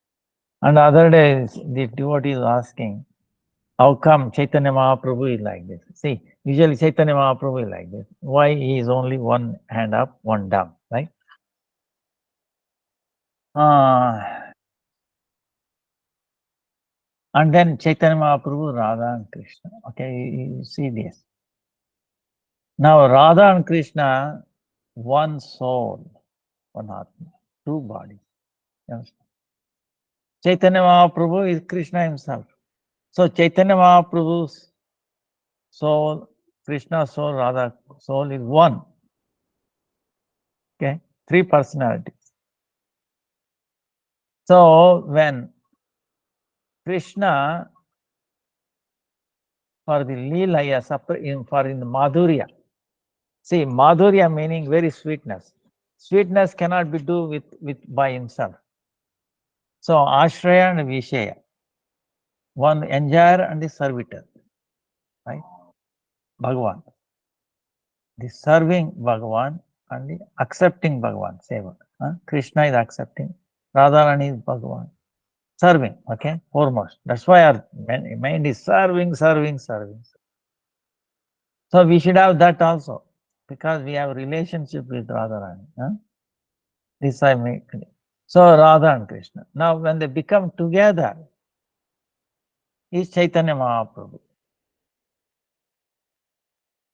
And the other day, the devotee is asking, how come Chaitanya Mahaprabhu is like this? See, usually Chaitanya Mahaprabhu is like this. Why he is only one hand up, one down, right? And then Chaitanya Mahaprabhu, Radha and Krishna. Okay, you see this. Now Radha and Krishna, one soul, one Atma, two bodies. Yes. Chaitanya Mahaprabhu is Krishna himself. So Chaitanya Mahaprabhu's soul, Krishna's soul, Radha soul is one. Okay, three personalities. So when Krishna for the Leela, for in the Madhurya, see Madhurya meaning very sweetness. Sweetness cannot be do with by himself. So Ashraya and Vishaya, one enjoyer and the servitor, right? Bhagavan. The serving Bhagavan and the accepting Bhagavan, Seva. Krishna is accepting, Radharani is Bhagavan. Serving, okay, foremost. That's why our mind is serving. So we should have that also, because we have a relationship with Radharani. This I make clear. So Radha and Krishna. Now when they become together, is Chaitanya Mahaprabhu.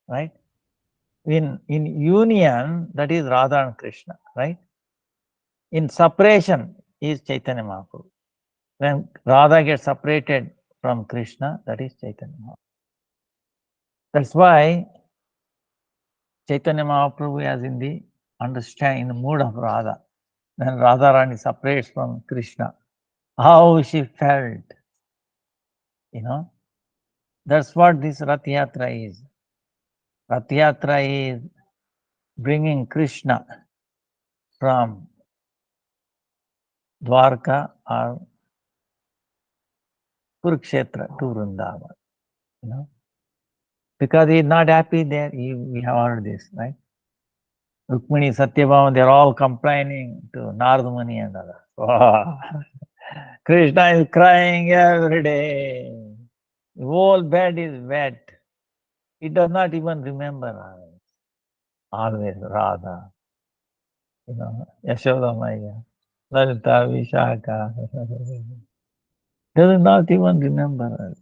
Right? In union, that is Radha and Krishna, right? In separation is Chaitanya Mahaprabhu. When Radha gets separated from Krishna, that is Chaitanya Mahaprabhu. That's why Chaitanya Mahaprabhu is in the mood of Radha. When Radharani separates from Krishna, how she felt, That's what this Rath Yatra is. Rath Yatra is bringing Krishna from Dwarka or Kurukshetra to Vrindavan, because he is not happy there. We have heard this, right? Rukmini, Satyabhama, they're all complaining to Narada Muni and others. Oh, Krishna is crying every day. The whole bed is wet. He does not even remember us. Always Radha, Yashoda Maya, Lalita, Vishaka. Does not even remember us.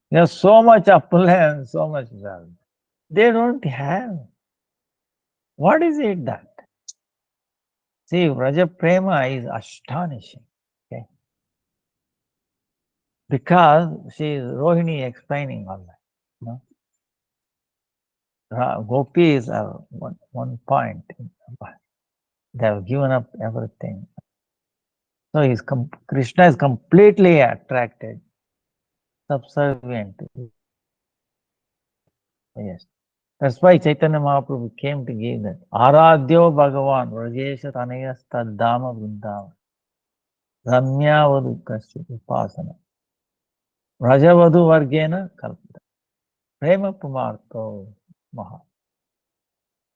There's so much opulence, so much wealth. They don't have. What is it that? See, Raja Prema is astonishing. Okay? Because she is Rohini explaining all that. Gopis are one point. They have given up everything. So Krishna is completely attracted, subservient. Yes. That's why Chaitanya Mahaprabhu came to give that. Aradhyo Bhagavan, Rajesha Tanayas Taddama Vrindava, Ramyavadu Kasya Upasana, Rajavadu Vargena Kalpita, Prema Pumarto Maha,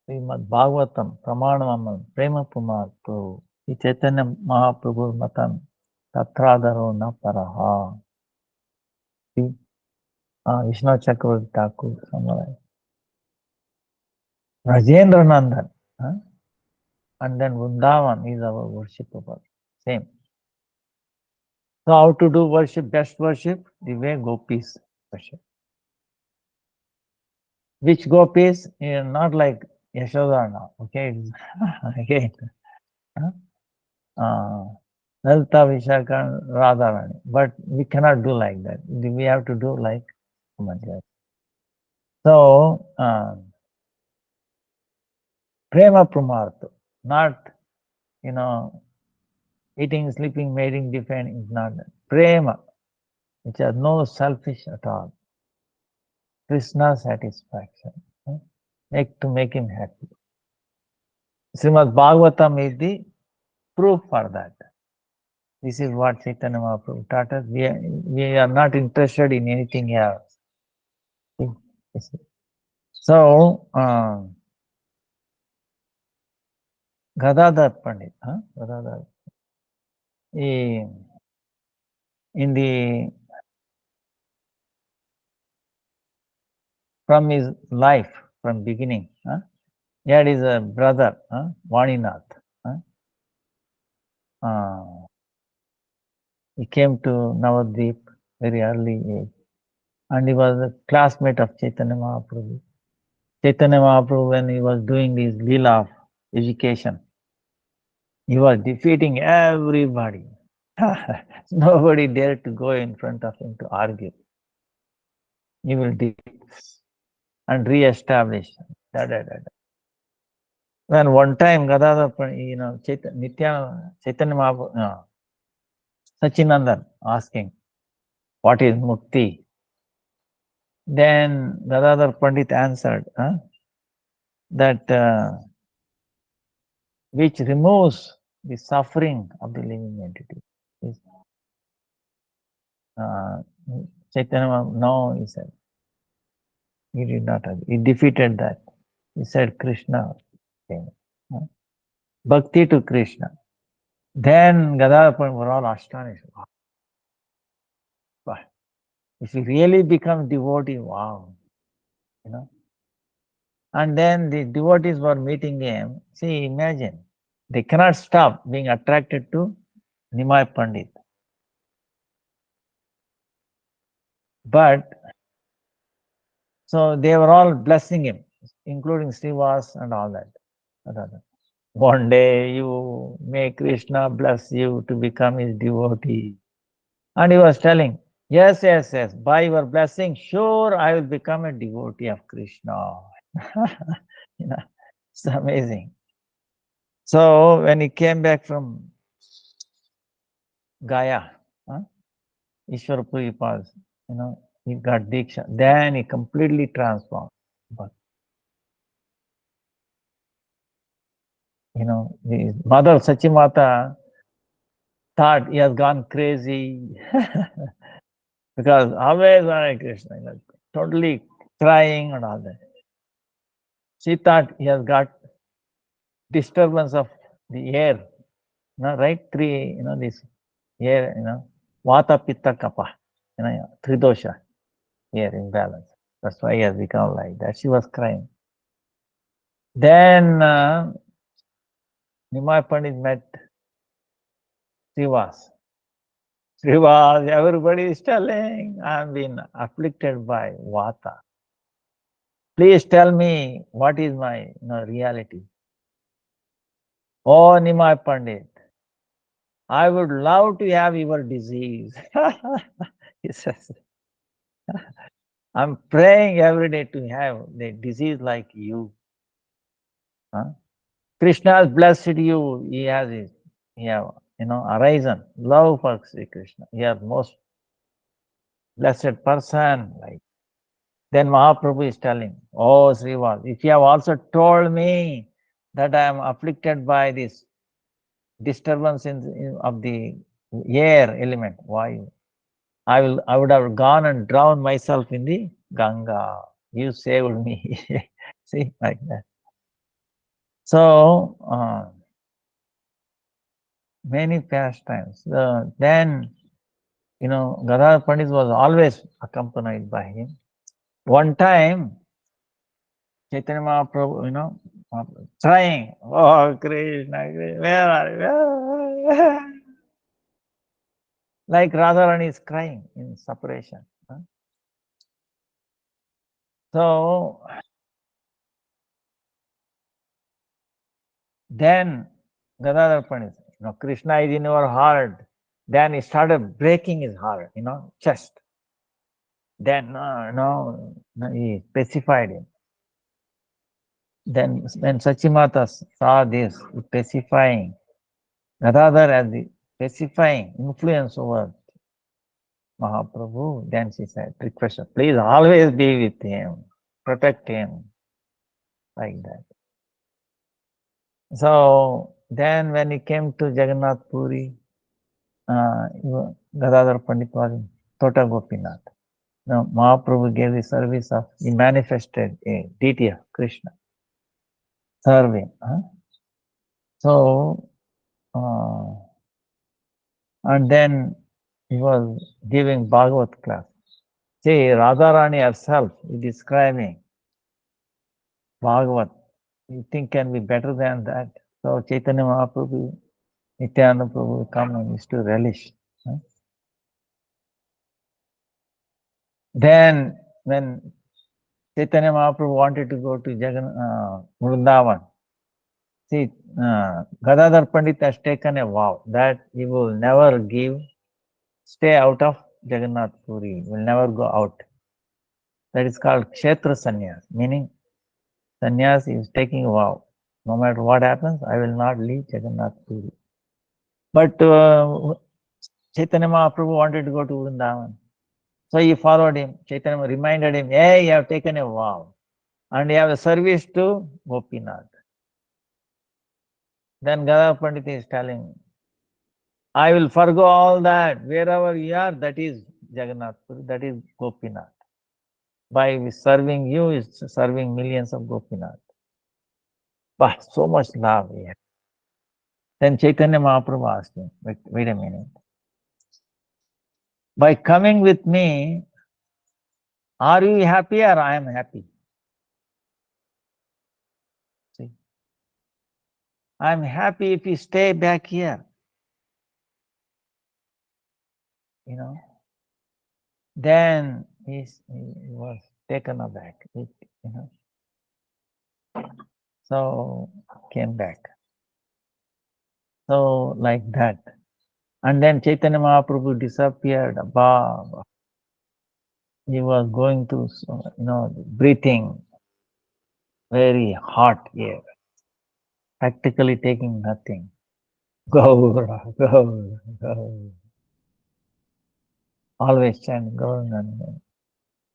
Srimad Bhagavatam, Pramanamam, Prema Pumarto, Chaitanya Mahaprabhu Matam, Tatradaro Na Paraha. Vishnu Chakravarti Thakur summarized. Rajendra Nandan, and then Vrindavan is our worshipable. Same. So how to do worship, best worship? The way gopis worship. Which gopis? Not like Yashoda now. Okay. Again. Lalita, Vishaka, Radharani. But we cannot do like that. We have to do like Manjari. So, Prema Pramartha. Not, eating, sleeping, mating, defending is not that. Prema, which are no selfish at all. Krishna satisfaction. To make him happy. Srimad Bhagavatam is the proof for that. This is what Chaitanya Mahaprabhu taught us. We are not interested in anything else. So, Gadadhar Pandit, Gadadhar, from his life, from beginning, he had his brother, Vaninath. He came to Navadvip very early age. And he was a classmate of Chaitanya Mahaprabhu. Chaitanya Mahaprabhu, when he was doing his Leela of education, he was defeating everybody. Nobody dared to go in front of him to argue. He will defeat and re-establish. Da, da, da, da. When one time Gadadhar, Chaitanya Mahaprabhu, no, Sachinandan asking, what is mukti? Then Gadadhar Pandit answered that which removes the suffering of the living entity. Chaitanya Mahaprabhu, no, he said. He did not agree. He defeated that. He said Krishna came. Bhakti to Krishna. Then Gadadhar Pandit were all astonished. Wow. If he really becomes devotee, wow. And then the devotees were meeting him. See, imagine. They cannot stop being attracted to Nimai Pandit. But, so they were all blessing him, including Srivas and all that. One day you may Krishna bless you to become his devotee. And he was telling, yes, yes, yes, by your blessing, sure, I will become a devotee of Krishna. It's amazing. So when he came back from Gaya, Ishwarapuri Pass, he got Diksha. Then he completely transformed. But, his mother Sachimata thought he has gone crazy because always Hare Krishna, totally crying and all that. She thought he has got disturbance of the air, right? This air, Vata, Pitta, Kapha, Tridosha, air imbalance. That's why he has become like that. She was crying. Then Nimai Pandit met Srivas. Srivas, everybody is telling, I've been afflicted by Vata. Please tell me what is my reality. Oh, Nimai Pandit, I would love to have your disease. He says, I'm praying every day to have the disease like you. Krishna has blessed you. He has his, arisen. Love for Sri Krishna. He is most blessed person. Like then Mahaprabhu is telling, oh Srivas, if you have also told me that I am afflicted by this disturbance of the air element, why? I would have gone and drowned myself in the Ganga. You saved me. See, like that. So many pastimes. Then Gadadhar Pandit was always accompanied by him. One time, Chaitanya Mahaprabhu, crying, oh Krishna, Krishna, where are you? Where are you? Like Radharani is crying in separation. So then Gadadhar Pandit, Krishna is in your heart. Then he started breaking his heart, chest. Then he specified him. Then when Sachimata saw this, specifying, Gadadhar as the specifying influence over Mahaprabhu, then she said, request, please always be with him, protect him, like that. So then when he came to Jagannath Puri, Gadadhar Pandit was in Tota Gopinath. Now Mahaprabhu gave the service of, he manifested a deity of Krishna, serving. So, and then he was giving Bhagavat class. See, Radharani herself is describing Bhagavat. You think can be better than that? So Chaitanya Mahaprabhu, Nityananda Prabhu come and used to relish. Then when Chaitanya Mahaprabhu wanted to go to Vrindavan, see, Gadadhar Pandit has taken a vow that he will never stay out of Jagannath Puri, will never go out. That is called Kshetra Sannyas, meaning Sannyas is taking a vow. No matter what happens, I will not leave Jagannath Puri. But Chaitanya Mahaprabhu wanted to go to Vrindavan. So he followed him. Chaitanya reminded him, hey, you have taken a vow. And you have a service to Gopinath. Then Gadadhar Pandit is telling, I will forgo all that. Wherever you are, that is Jagannath Puri, that is Gopinath. By serving you is serving millions of Gopinath. But so much love here. Then Chaitanya Mahaprabhu asked him, wait a minute. By coming with me, are you happy or I am happy? See, I am happy if you stay back here. You know. Then he was taken aback. So came back. So like that. And then Chaitanya Mahaprabhu disappeared. Baba. He was going to, breathing very hot air, practically taking nothing. Gaura, Gaura, Gaura. Always chanting Gaura.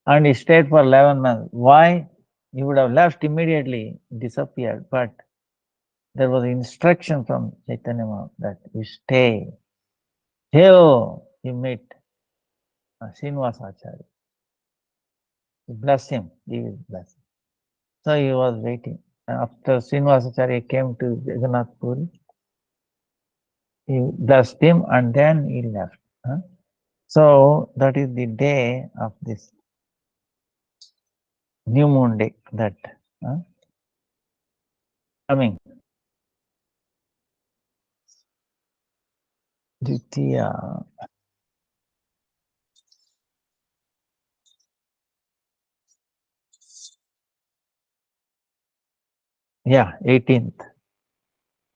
And he stayed for 11 months. Why? He would have left immediately, disappeared. But there was instruction from Chaitanya Mahaprabhu that you stay till you meet Srinivasa Acharya. You bless him, give his blessing. So he was waiting. After Srinivasa Acharya came to Jagannath Puri, he blessed him and then he left. So that is the day of this new moon day that coming. Ditya. Yeah, 18th.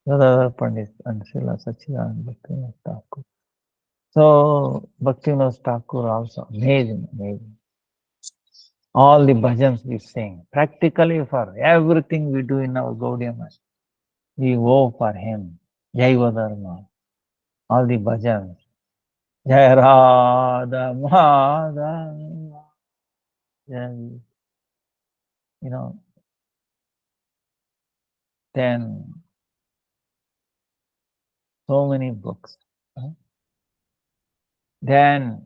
Radha Pandit and Srila Sachidananda Bhaktivinoda Thakur. So Bhaktivinoda Thakur also amazing. All the bhajans we sing, practically for everything we do in our Gaudiya Math, we owe for him. Jaiva Dharma. All the bhajans. Jai Radha Madhava. Then so many books. Then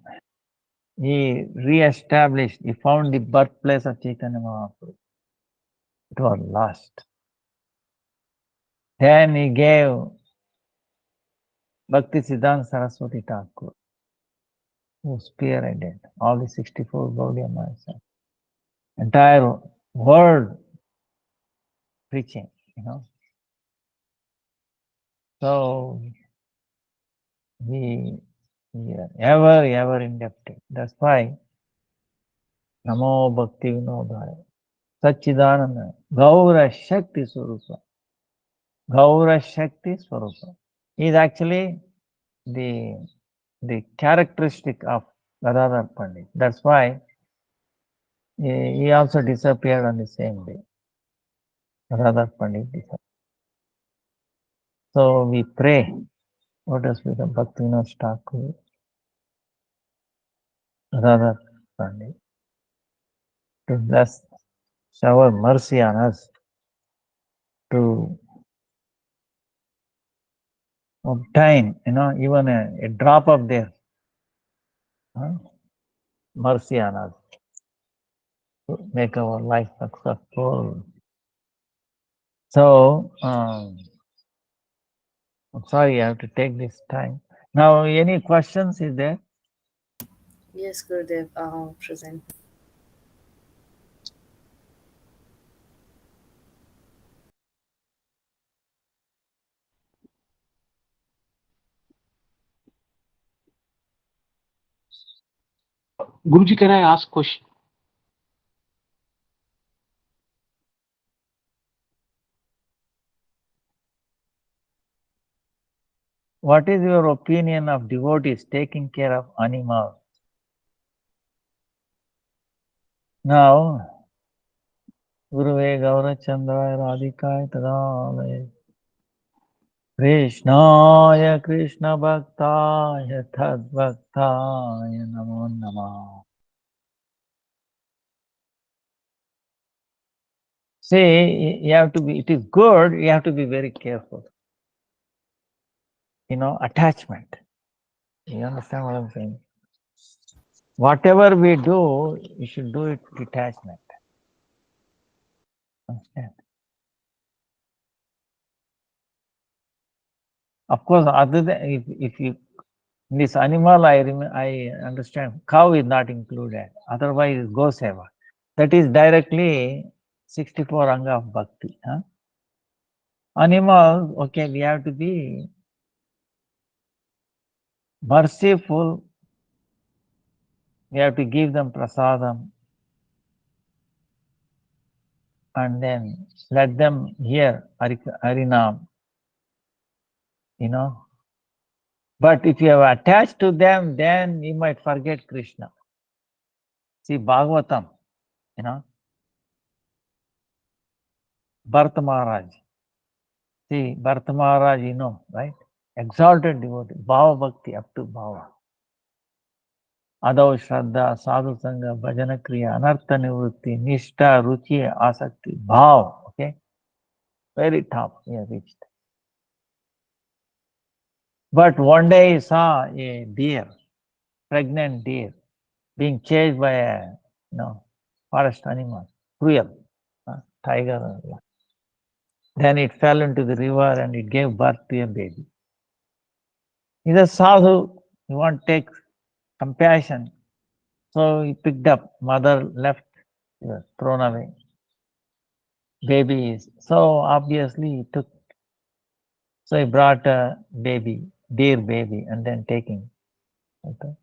he re-established, he found the birthplace of Chaitanya Mahaprabhu. It was lost. Then he gave Bhakti-Siddhanta Saraswati Thakur, who spearheaded all the 64 Gaudiya Maharaja. Entire world preaching, So we are ever indebted. That's why Namo Bhakti Vinodaya Sachidananda Gaura Shakti Swarupa. Gaura Shakti Swarupa is actually the characteristic of Gadadhar Pandit. That's why he also disappeared on the same day. Gadadhar Pandit disappeared. So we pray. Let us become Bhaktivinoda Thakur, Gadadhar Pandit, to bless, shower mercy on us, to obtain, even a drop of their mercy on us, to make our life successful. So, I'm sorry, I have to take this time. Now, any questions is there? Yes, Gurudev, present. Guruji, can I ask question? What is your opinion of devotees taking care of animals? Now, Guruve Gaurachandra Radhikaya Tadalaya Krishnaya Krishna Bhaktaya Tad Bhaktaya Namo Namah. See, you have to be, it is good, you have to be very careful. Attachment. You understand what I'm saying? Whatever we do, you should do it detachment. Understand? Of course, other than if you this animal, I understand cow is not included. Otherwise, go seva. That is directly 64 anga of bhakti. Huh? Animals, okay, we have to be merciful. We have to give them prasadam and then let them hear Harinam. But if you are attached to them, then you might forget Krishna. See, Bhagavatam, Bharata Maharaj. See, Bharata Maharaj, right? Exalted devotee, Bhava Bhakti up to Bhava. Adau Shraddha, Sadhu Sangha, Bhajana Kriya, Anartha Nivrutti, Nishta, Ruchi, Asakti, Bhav. Okay? Very top he has reached. But one day he saw a deer, pregnant deer, being chased by a forest animal, cruel, tiger. Then it fell into the river and it gave birth to a baby. He's a sadhu, he wants to take compassion. So he picked up, mother left, he was thrown away. Baby is, so obviously he took, so he brought a baby, dear baby, and then taking. Okay.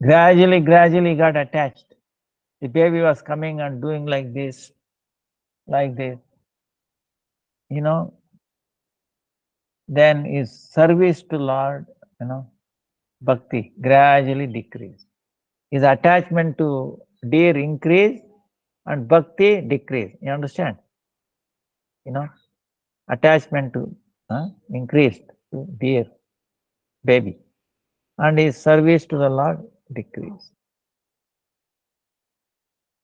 Gradually got attached. The baby was coming and doing like this. Then his service to Lord, bhakti gradually decreased. His attachment to deer increased and bhakti decreased. You understand? Attachment to increased to deer, baby. And his service to the Lord decreased.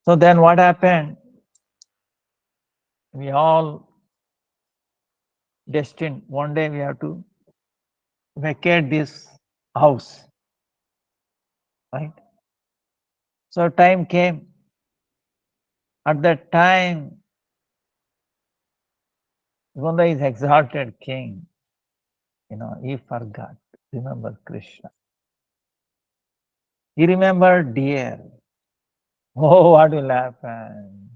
So then what happened? We all destined, one day we have to vacate this house. Right? So time came. At that time, even though he's exalted king, he forgot. Remember Krishna. He remembered deer. Oh, what will happen?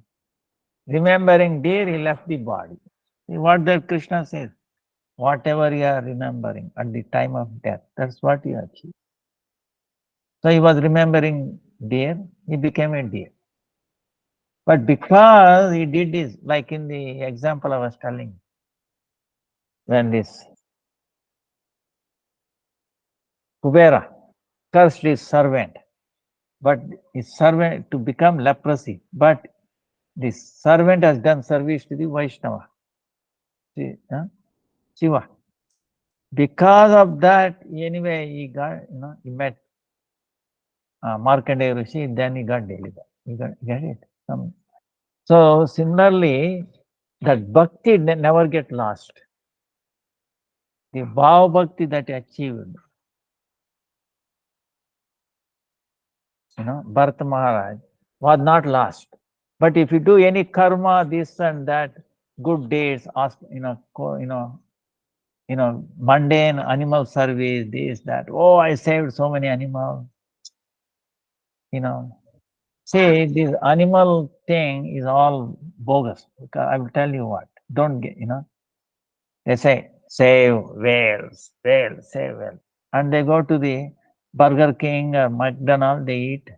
Remembering deer, he left the body. See what that Krishna says. Whatever you are remembering at the time of death, that's what you achieve. So he was remembering deer, he became a deer. But because he did this, like in the example I was telling, when this Kubera cursed his servant, but his servant to become leprosy, but the servant has done service to the Vaishnava, Shiva. Because of that, anyway, he got, he met Markandeya Rishi, then he got delivered. You get it? So similarly, that bhakti never get lost. The bhava bhakti that he achieved, Bharata Maharaj, was not lost. But if you do any karma, this and that, good deeds, mundane animal service, this, that. Oh, I saved so many animals. See, this animal thing is all bogus. I will tell you what. Don't get, they say, save whales, save whales. And they go to the Burger King or McDonald's, they eat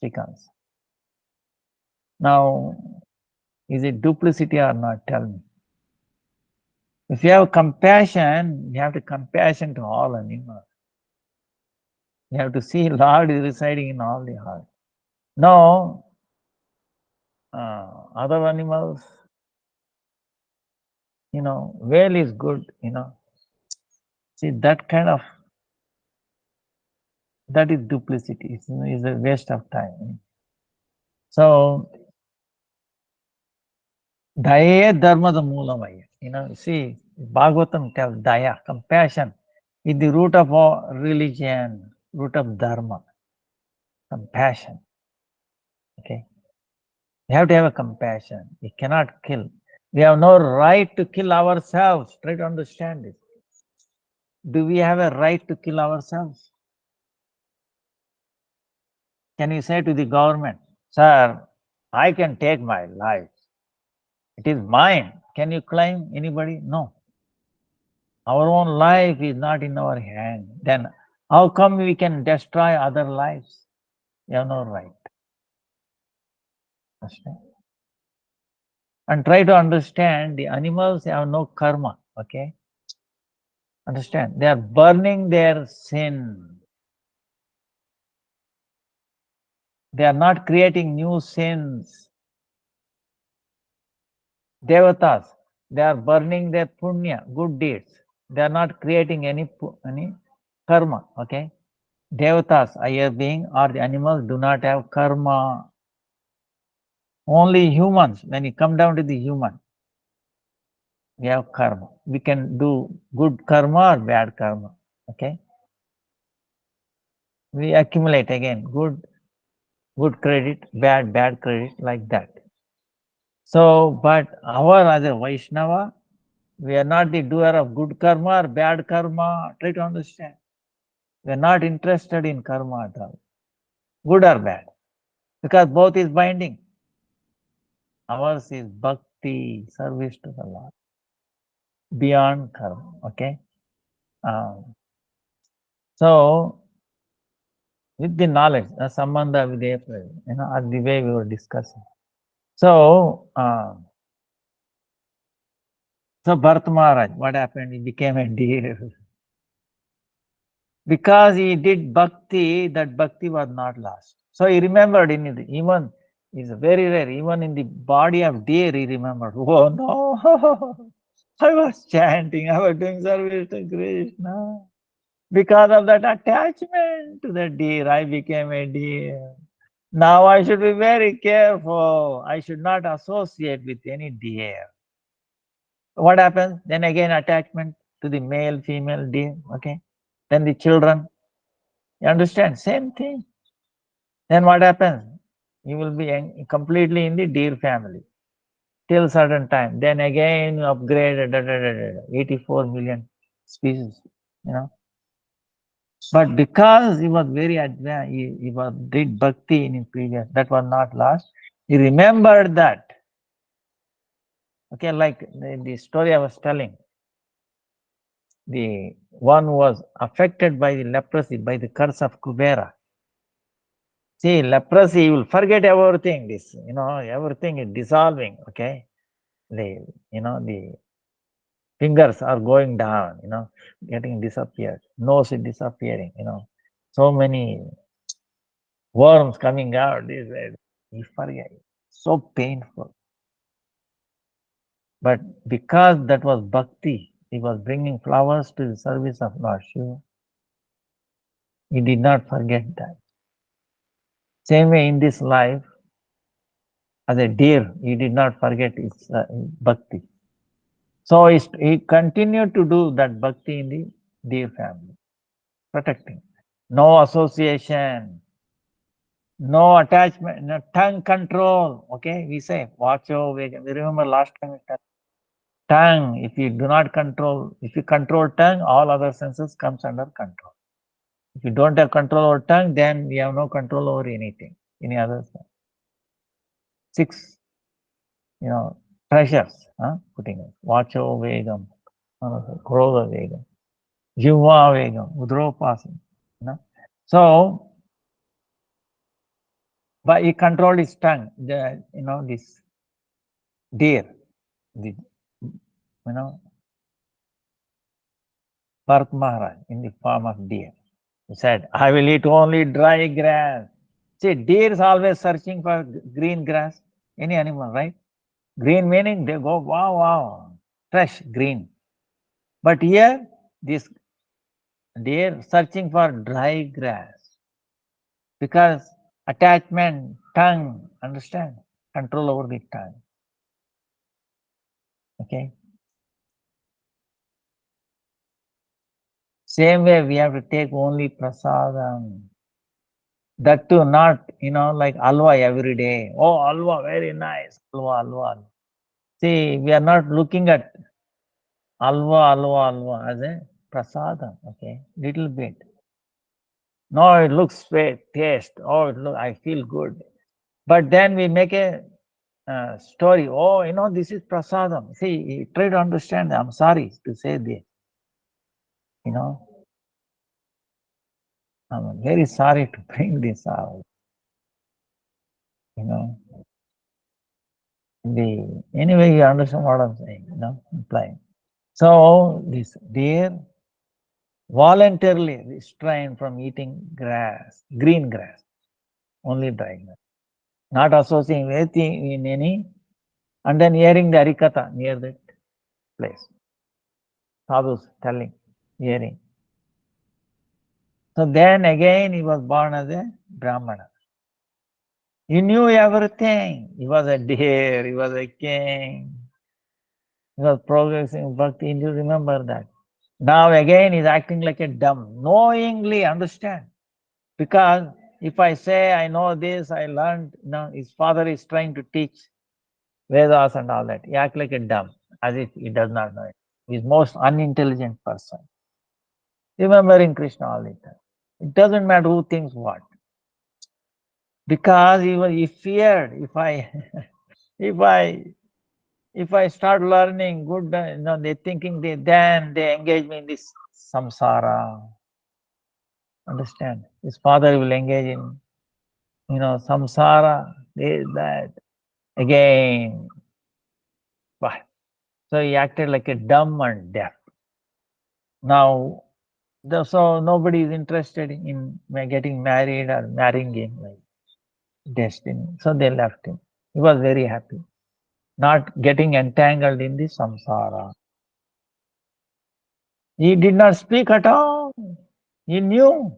chickens. Now, is it duplicity or not? Tell me. If you have compassion, you have to compassion to all animals. You have to see Lord is residing in all the heart. No, other animals, whale is good, See, that kind of, that is duplicity. It's a waste of time. So, Daya dharma the moolamaya. See, Bhagavatam tells Daya, compassion, is the root of all religion, root of dharma, compassion. Okay, you have to have a compassion. You cannot kill. We have no right to kill ourselves. Try to understand it. Do we have a right to kill ourselves? Can you say to the government, sir, I can take my life. It is mine. Can you claim anybody? No. Our own life is not in our hand. Then how come we can destroy other lives? You have no right. Understand? And try to understand the animals have no karma. Okay? Understand? They are burning their sin. They are not creating new sins. Devatas, they are burning their punya, good deeds. They are not creating any karma. Okay? Devatas, higher being, or the animals do not have karma. Only humans, when you come down to the human, we have karma. We can do good karma or bad karma. Okay? We accumulate again good credit, bad credit, like that. So, but our as a Vaishnava, we are not the doer of good karma or bad karma. Try to understand. We are not interested in karma at all, good or bad, because both is binding. Ours is bhakti, service to the Lord, beyond karma. Okay. So, with the knowledge, sambandha videya, the way we were discussing. So, Bharat Maharaj, what happened? He became a deer. Because he did bhakti, that bhakti was not lost. So he remembered in it, even, it's very rare, even in the body of deer, he remembered, oh no, I was chanting, I was doing service to Krishna. Because of that attachment to the deer, I became a deer. Now I should be very careful. I should not associate with any deer. What happens? Then again, attachment to the male, female deer. Okay. Then the children. You understand? Same thing. Then what happens? You will be completely in the deer family till certain time. Then again, you upgrade 84 million species. But because he was very advanced, he did bhakti in his previous, that was not lost. He remembered that. Okay, like the story I was telling, the one who was affected by the leprosy, by the curse of Kubera. See, leprosy, you will forget everything. Everything is dissolving. Okay, the fingers are going down. Getting disappeared. Nose is disappearing. So many worms coming out. You forget. So painful. But because that was bhakti, he was bringing flowers to the service of Lord Shiva. He did not forget that. Same way in this life, as a deer, he did not forget his bhakti. So he continued to do that bhakti in the deer family, protecting. No association, no attachment, no tongue control. Okay, we say, watch your way. We remember last time we said, tongue, if you do not control, if you control tongue, all other senses comes under control. If you don't have control over tongue, then we have no control over anything, any other sense. 6, treasures, putting it. Vacho vegam, krodha vegam, jiva vegam, udropasam. So, but he controlled his tongue. This deer, the, you know, Bharat Maharaj in the form of deer. He said, I will eat only dry grass. See, deer is always searching for green grass, any animal, right? Green meaning they go, wow, wow, fresh, green. But here, this deer searching for dry grass because attachment, tongue, understand? Control over the tongue. Okay. Same way we have to take only prasadam. That too not, like alwa every day. Oh, alwa, very nice. Alwa, alwa. See, we are not looking at alwa as a prasadam. Okay. Little bit. No, it looks sweet, taste. Oh, I feel good. But then we make a story. Oh, this is prasadam. See, try to understand. I'm sorry to say this. You know, I'm very sorry to bring this out. You know, anyway, you understand what I'm saying. Implying. So this deer voluntarily restrained from eating grass, green grass, only dry grass, not associating anything in any, and then hearing the harikatha near that place. Sadhus telling, hearing. So then again he was born as a Brahmana. He knew everything. He was a deer, he was a king. He was progressing bhakti. You remember that. Now again he's acting like a dumb, knowingly understand. Because if I say I know this, I learned, his father is trying to teach Vedas and all that. He acts like a dumb, as if he does not know it. He's most unintelligent person. Remembering Krishna all the time. It doesn't matter who thinks what. Because he feared if I if I if I start learning good, they thinking then they engage me in this samsara. Understand? His father will engage in samsara, this, that. Again. But so he acted like a dumb and deaf. Now so nobody is interested in getting married or marrying him like destiny. So they left him. He was very happy. Not getting entangled in the samsara. He did not speak at all. He knew.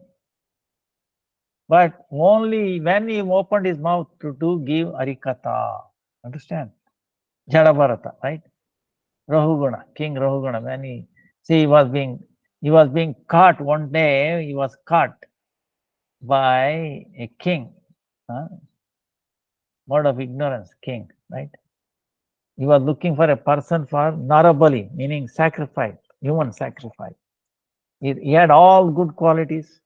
But only when he opened his mouth to give Arikatha. Understand? Jadabharata, right? Rahuguna, King Rahuguna, when he was being caught one day, he was caught by a king. Word of ignorance, king, right? He was looking for a person for Narabali, meaning sacrifice, human sacrifice. He had all good qualities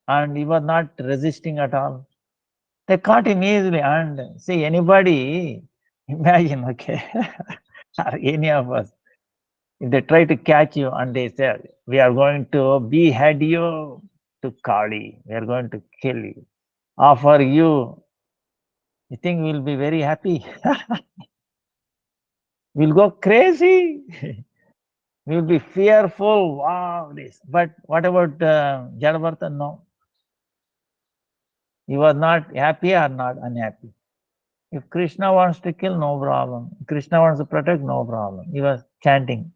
and he was not resisting at all. They caught him easily. And see, anybody, imagine, okay, or any of us, if they try to catch you and they say, we are going to behead you to Kali, we are going to kill you, offer you think we'll be very happy? We'll go crazy. We'll be fearful. Wow, this. But what about Jadabharata? No. He was not happy or not unhappy. If Krishna wants to kill, no problem. Krishna wants to protect, no problem. He was chanting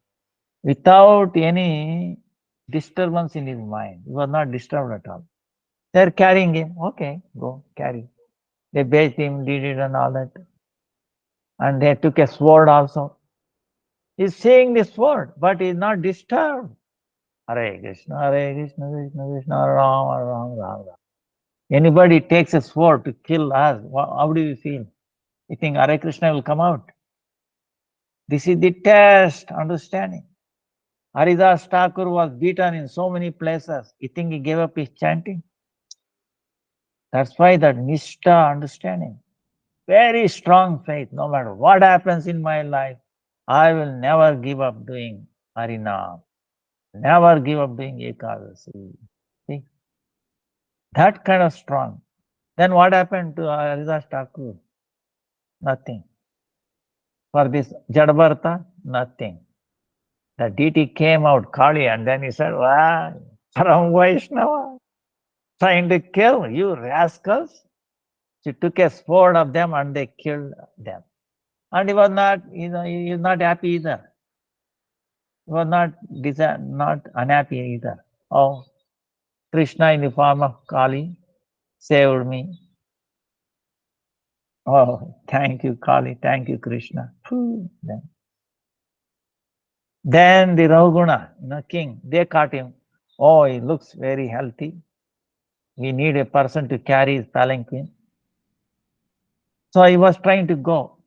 without any disturbance in his mind. He was not disturbed at all. They're carrying him. Okay, go carry. They bathed him, did it and all that. And they took a sword also. He's seeing the sword, but he's not disturbed. Hare Krishna, Krishna Krishna, Ram, Ram, Ram, Ram. Anybody takes a sword to kill us, how do you feel? You think Hare Krishna will come out? This is the test, understanding. Haridas Thakur was beaten in so many places. You think he gave up his chanting? That's why that Nishta understanding. Very strong faith. No matter what happens in my life, I will never give up doing Harinam. Never give up doing Ekadasi. See? That kind of strong. Then what happened to Haridas Thakur? Nothing. For this Jadbharta, nothing. The deity came out, Kali, and then he said, wow, Param Vaishnava, trying to kill you rascals. She took a sword of them and they killed them. And he was not, he is not happy either. He was not unhappy either. Oh, Krishna in the form of Kali saved me. Oh, thank you, Kali. Thank you, Krishna. Then the Rahuguna, king, they caught him. Oh, he looks very healthy. We need a person to carry his palanquin. So he was trying to go.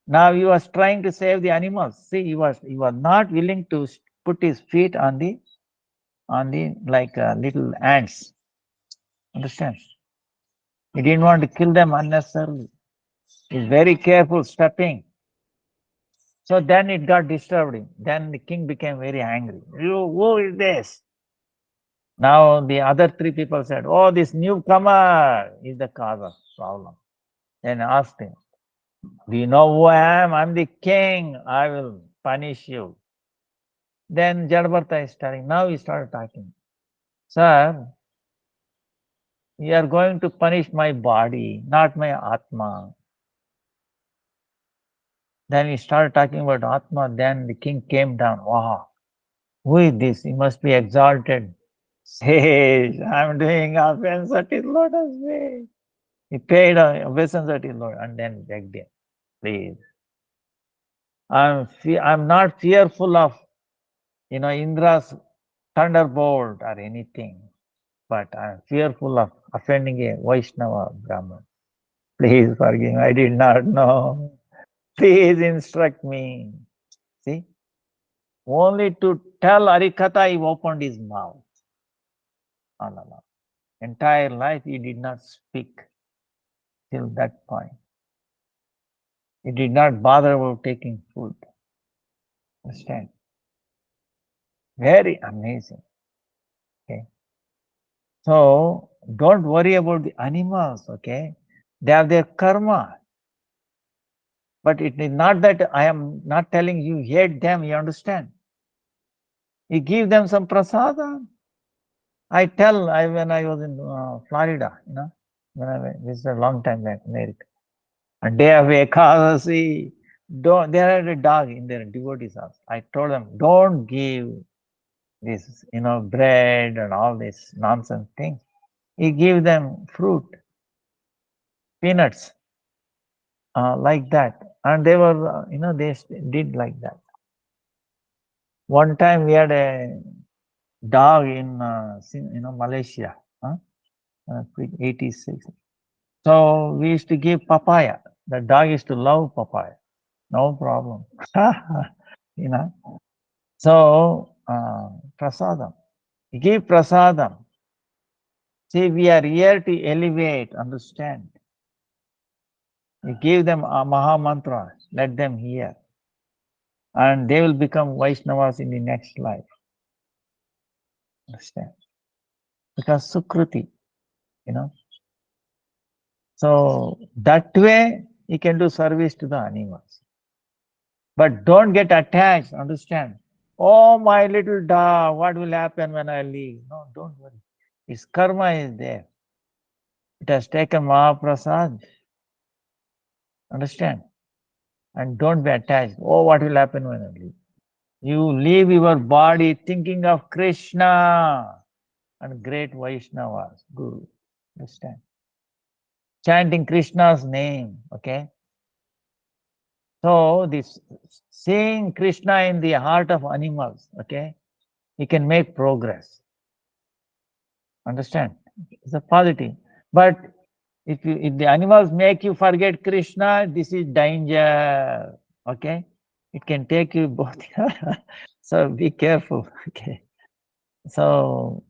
Now he was trying to save the animals. See, he was not willing to put his feet on the like little ants. Understand? He didn't want to kill them unnecessarily. He's very careful stepping. So then it got disturbed him. Then the king became very angry. Who is this? Now the other three people said, oh, this newcomer is the cause of problem. Then asked him, do you know who I am? I'm the king. I will punish you. Then Jadbharta is telling, now he started talking. Sir, you are going to punish my body, not my Atma. Then he started talking about Atma. Then the king came down. Wow, who is this? He must be exalted. Sage, I'm doing offense at his lotus feet. He paid obeisance at his Lord and then begged him, please. I'm not fearful of Indra's thunderbolt or anything, but I'm fearful of offending a Vaishnava Brahman. Please forgive me, I did not know. Please instruct me. See, only to tell Harikatha he opened his mouth. All along. Entire life he did not speak till that point. He did not bother about taking food. Understand? Very amazing. Okay. So don't worry about the animals, okay? They have their karma. But it is not that I am not telling you hate them, you understand? You give them some prasada. When I was in Florida, when I visited a long time back, America, a day of Ekadasi, they had a dog in their devotees' house. I told them, don't give this, bread and all this nonsense thing. He gave them fruit, peanuts, like that. And they were, they did like that. One time we had a dog in, Malaysia, 86. So we used to give papaya. The dog used to love papaya. No problem. you know. So, prasadam. Give prasadam. See, we are here to elevate, understand. You give them a Maha Mantra, let them hear. And they will become Vaishnavas in the next life. Understand? Because Sukruti, So that way you can do service to the animals. But don't get attached, understand? Oh, my little dog, what will happen when I leave? No, don't worry. His karma is there. It has taken Mahaprasad. Understand? And don't be attached. Oh, what will happen when I leave? You leave your body thinking of Krishna and great Vaishnavas, Guru. Understand? Chanting Krishna's name, okay? So this seeing Krishna in the heart of animals, okay, you can make progress. Understand? It's a positive. But if the animals make you forget Krishna, this is danger. Okay? It can take you both. So be careful. Okay. So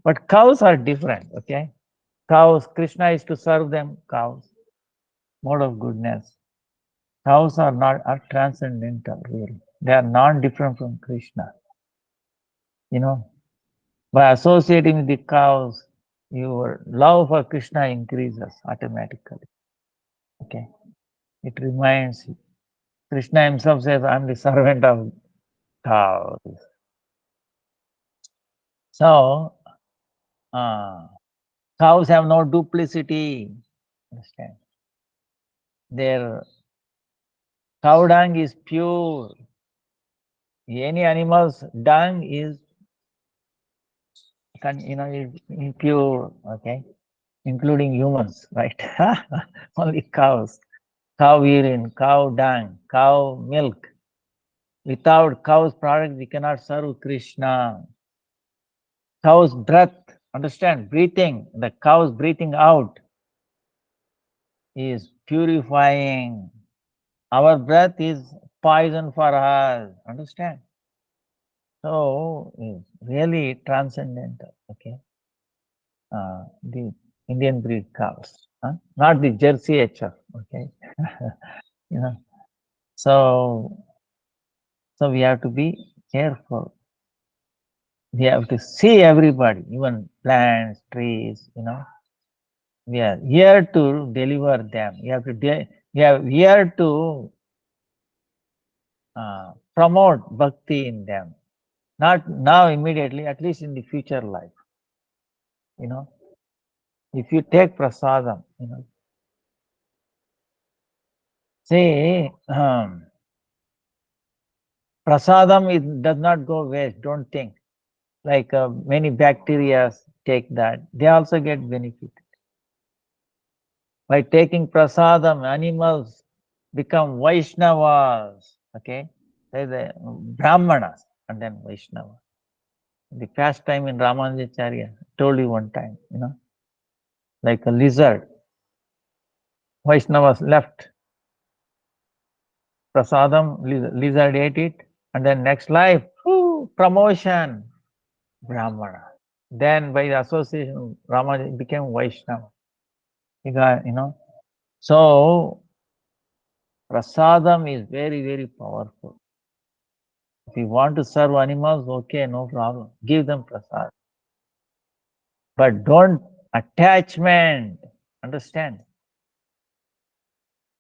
but cows are different, okay? Cows, Krishna is to serve them, cows. Mode of goodness. Cows are transcendental, really. They are non-different from Krishna. By associating with the cows, your love for Krishna increases automatically. Okay. It reminds you. Krishna himself says, I'm the servant of cows. So, uh, cows have no duplicity. Understand? Their cow dung is pure. Any animal's dung is, is impure. Okay, including humans, right? Only cows. Cow urine, cow dung, cow milk. Without cow's product, we cannot serve Krishna. Cow's breath, understand, breathing, the cow's breathing out is purifying. Our breath is poison for us, understand? So, it's really transcendental, okay? The Indian breed cows, not the Jersey HF, okay? you know, so, so we have to be careful. We have to see everybody, even plants, trees, we are here to deliver them. We are here to promote bhakti in them. Not now immediately, at least in the future life. You know, if you take prasadam, say prasadam does not go waste. Don't think like many bacteria take that. They also get benefit by taking prasadam. Animals become Vaishnavas. Okay, they're the Brahmanas and then Vaishnava. The past time in Ramanujacharya told you one time, like a lizard. Vaishnavas left prasadam, lizard ate it, and then next life, promotion, Brahmana. Then by the association, Rama became Vaishnava. He got, So prasadam is very, very powerful. If you want to serve animals, okay, no problem. Give them prasad. But don't attachment. Understand?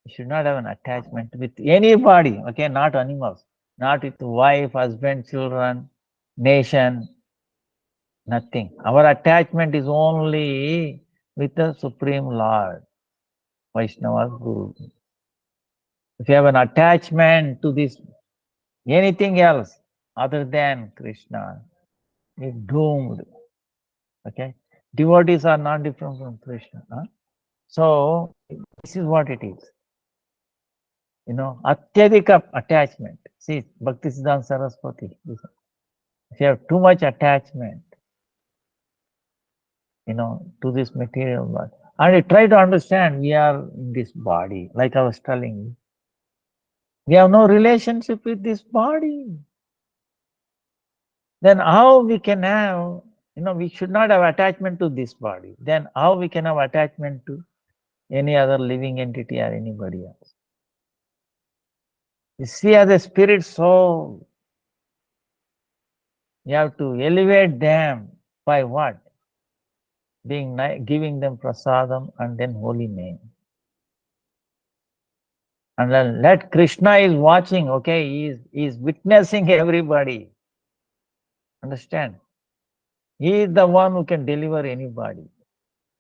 You should not have an attachment with anybody, okay, not animals, not with wife, husband, children, nation, nothing. Our attachment is only with the Supreme Lord, Vaishnava Guru. If you have an attachment to this, anything else other than Krishna, you're doomed. Okay? Devotees are not different from Krishna. So, this is what it is. Atyadika attachment. See, Bhakti-Siddhanta Saraswati. If you have too much attachment, to this material world, and you try to understand we are in this body, like I was telling you, we have no relationship with this body. Then how we can have, we should not have attachment to this body. Then how we can have attachment to any other living entity or anybody else? You see, as a spirit soul, you have to elevate them by what? Giving them prasadam and then holy name. And then let Krishna is watching, okay, he is witnessing everybody. Understand? He is the one who can deliver anybody.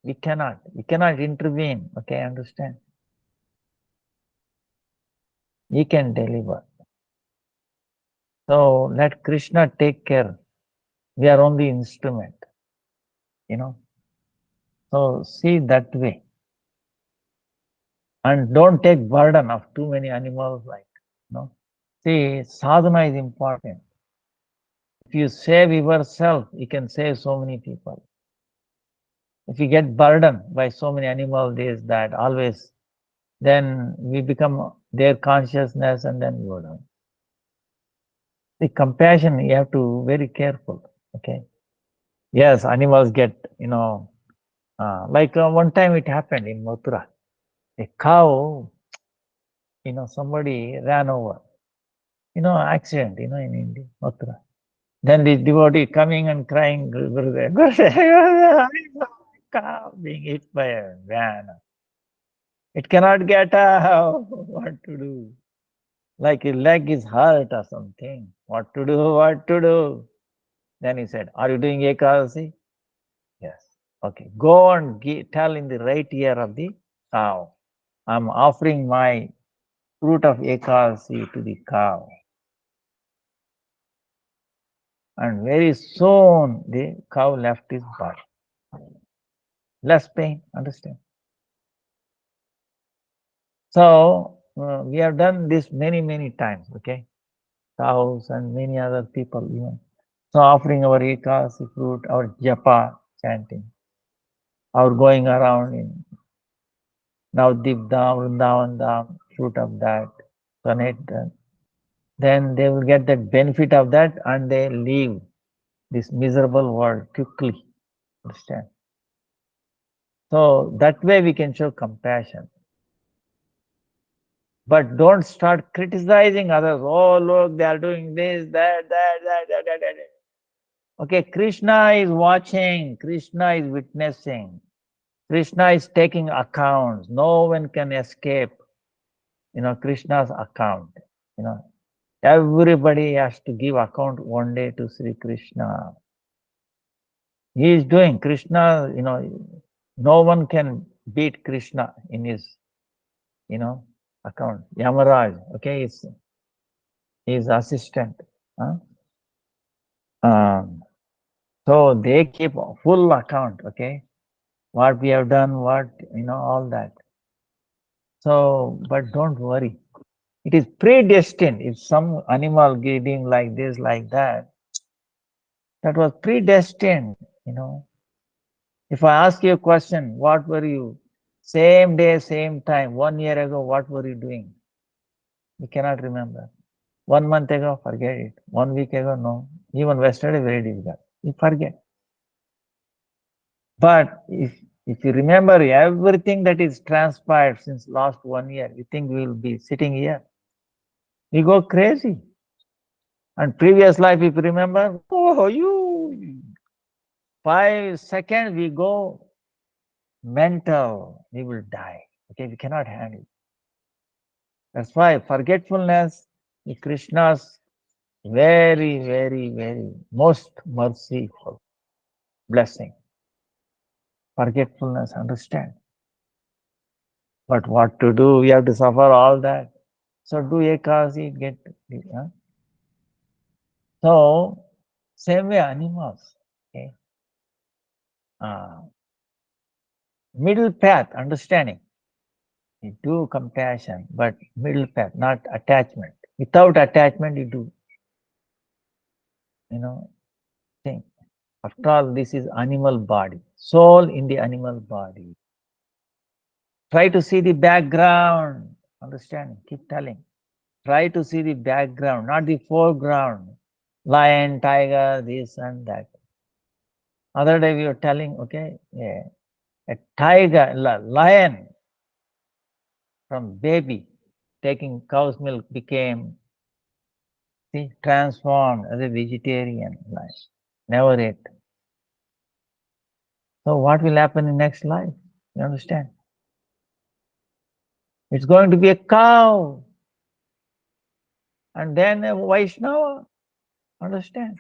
We cannot intervene, okay, understand? He can deliver. So let Krishna take care. We are only instrument, So see that way. And don't take burden of too many animals like, See, sadhana is important. If you save yourself, you can save so many people. If you get burdened by so many animals, this, that, always, then we become their consciousness and then go down. The compassion, you have to very careful. Okay. Yes, animals get, like one time it happened in Mathura. A cow, somebody ran over. Accident, in India, Mathura. Then the devotee coming and crying, Gurudev, Gurudev, cow being hit by a van. It cannot get out. What to do? Like his leg is hurt or something. What to do? What to do? Then he said, are you doing Ekadasi? Yes. Okay. Go and tell in the right ear of the cow. I'm offering my fruit of Ekadasi to the cow. And very soon the cow left his body. Less pain, understand? So we have done this many, many times, okay? Cows and many other people even. So offering our Ekadasi fruit, our japa chanting, our going around in Navdip Dham, Vrindavan Dham, fruit of that, donate that. Then they will get the benefit of that and they leave this miserable world quickly. Understand? So that way we can show compassion. But don't start criticizing others. Oh, look, they are doing this, that. Okay, Krishna is watching, Krishna is witnessing, Krishna is taking accounts. No one can escape, Krishna's account. You know, everybody has to give account one day to Sri Krishna. He is doing Krishna, no one can beat Krishna in his, account. Yamaraj, okay, is his assistant. Huh? So they keep full account, okay, what we have done, what, all that. So, but don't worry. It is predestined. If some animal getting like this, like that, that was predestined, If I ask you a question, what were you? Same day, same time, 1 year ago, what were you doing? You cannot remember. 1 month ago, forget it. 1 week ago, no. Even yesterday, very difficult. You forget. But if you remember everything that is transpired since last 1 year, you think we will be sitting here? We go crazy. And previous life, if you remember, oh, you 5 seconds we go mental, we will die. Okay, we cannot handle it. That's why forgetfulness is Krishna's very, very, very most merciful blessing. Forgetfulness, understand. But what to do? We have to suffer all that. So do Ekasi, get. So, same way animals. Okay. Middle path, understanding. You do compassion, but middle path, not attachment. Without attachment, you do, think. After all, this is animal body, soul in the animal body. Try to see the background, understand, keep telling. Try to see the background, not the foreground. Lion, tiger, this and that. Other day we were telling, okay, yeah, a tiger, lion from baby taking cow's milk became transformed as a vegetarian life. Never ate. So what will happen in next life? You understand? It's going to be a cow. And then a Vaishnava. Understand?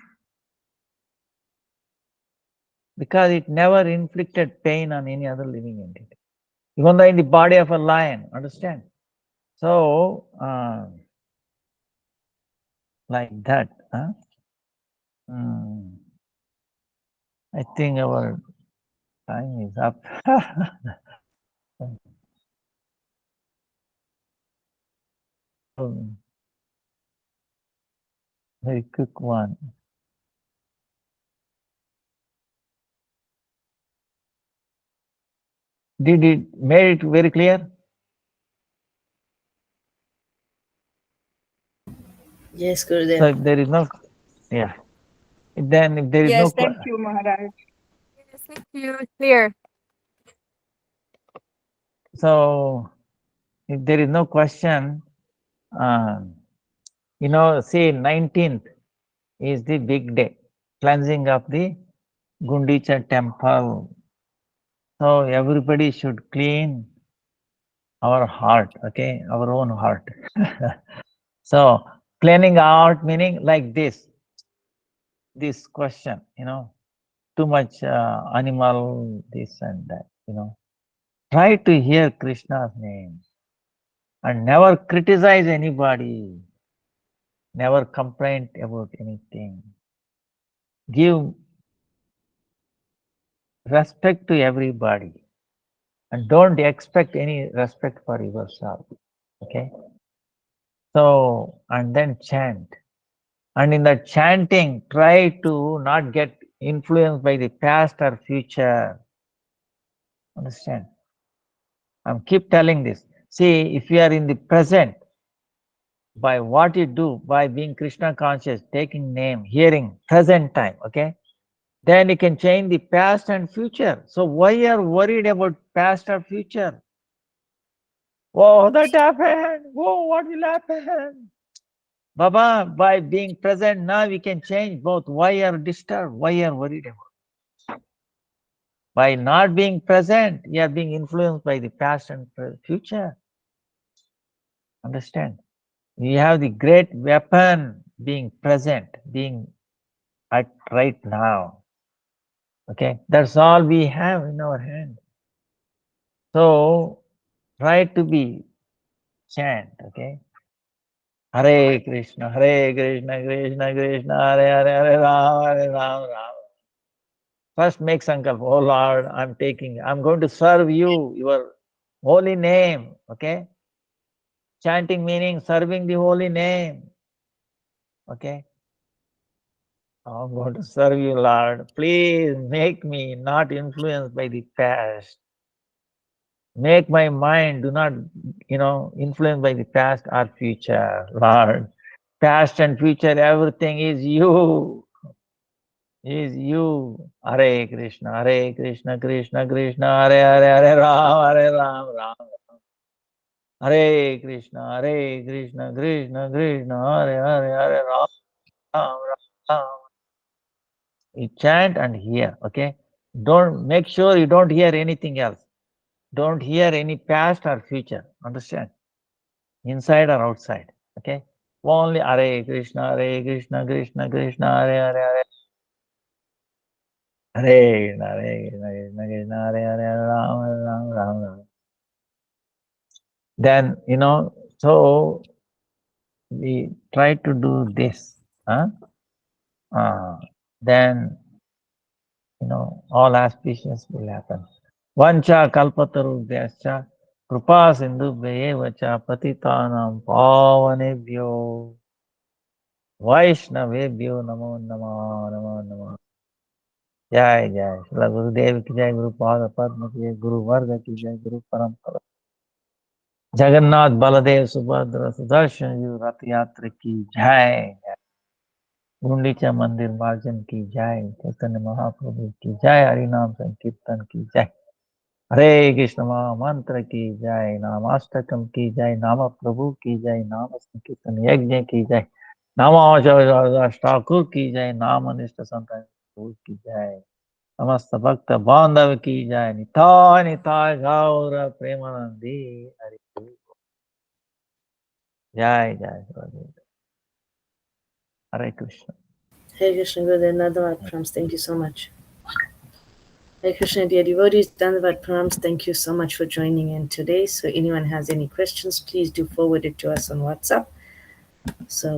Because it never inflicted pain on any other living entity. Even though in the body of a lion. Understand? So, like that. Huh? I think our time is up. Very quick one. Did it made it very clear? Yes, So Gurudev. if there is no, yeah. Then if there is no, Yes, thank you, Maharaj. Yes, thank you. Clear. so if there is no question, say 19th, is the big day, cleansing of the Gundicha temple. So everybody should clean our heart, okay, our own heart. So cleaning out meaning like this question, too much animal, this and that, Try to hear Krishna's name and never criticize anybody, never complain about anything. Give respect to everybody and don't expect any respect for yourself. Okay. So, and then chant. And in the chanting, try to not get influenced by the past or future. Understand? I'm keep telling this. See, if you are in the present, by what you do, by being Krishna conscious, taking name, hearing, present time, okay? Then you can change the past and future. So why you are worried about past or future? Oh, that happened. Oh, what will happen? Baba, by being present now, we can change both. Why you are disturbed? Why you are worried about? By not being present, you are being influenced by the past and future. Understand? We have the great weapon being present, being at right now. Okay, that's all we have in our hand. So try to be chant. Okay, Hare Krishna, Krishna Krishna, Hare Ram, Ram. First make sankalp. Oh Lord, I'm going to serve you, your holy name. Okay, chanting meaning serving the holy name. Okay. I'm going to serve you, Lord. Please make me not influenced by the past. Make my mind do not, influenced by the past or future, Lord. Past and future, everything is you. Is you. Hare Krishna, Krishna Krishna, Hare Ram, Ram. Hare Krishna, Krishna Krishna, Hare Ram, Ram. You chant and hear, okay? Don't make sure you don't hear anything else. Don't hear any past or future. Understand? Inside or outside. Okay? Only Hare Krishna, Krishna Krishna, Hare Hare Krishna, Krishna Krishna, Hare Ram, Ram. Then, so we try to do this. Huh? Then, all auspicious will happen. Vancha kalpatarubhyascha kripa sindhubhyev cha patitanam pavanebhyo vaishnavebhyo namo namo namo namo. Jai Jai. Shri Gurudev ki jai, Guru Pada Padma ki jai, Guru Varga ki jai, Guru Parampara. Jagannath Baladev Subhadra Sudarshan Ji Rath Yatra ki jai. Gundicha मंदिर मार्जन की जय, चैतन्य महाप्रभु की जय, हरिनाम संकीर्तन की जय, हरे कृष्ण मंत्र की जय, नामाष्टकम की जय, नाम प्रभु की जय, नाम संकीर्तन यज्ञ की जय, नाम ठाकुर की जय, नाम अनिष्ट संतन की जय, समस्त भक्त बांधव की जय, निताय निताय गौर प्रेमानंदी हरि जय जय हरे Krishna. Hare Krishna Gurudev, Dandavat Pranams. Thank you so much. Hare Krishna, dear devotees, Dandavat Pranams. Thank you so much for joining in today. So anyone has any questions, please do forward it to us on WhatsApp. So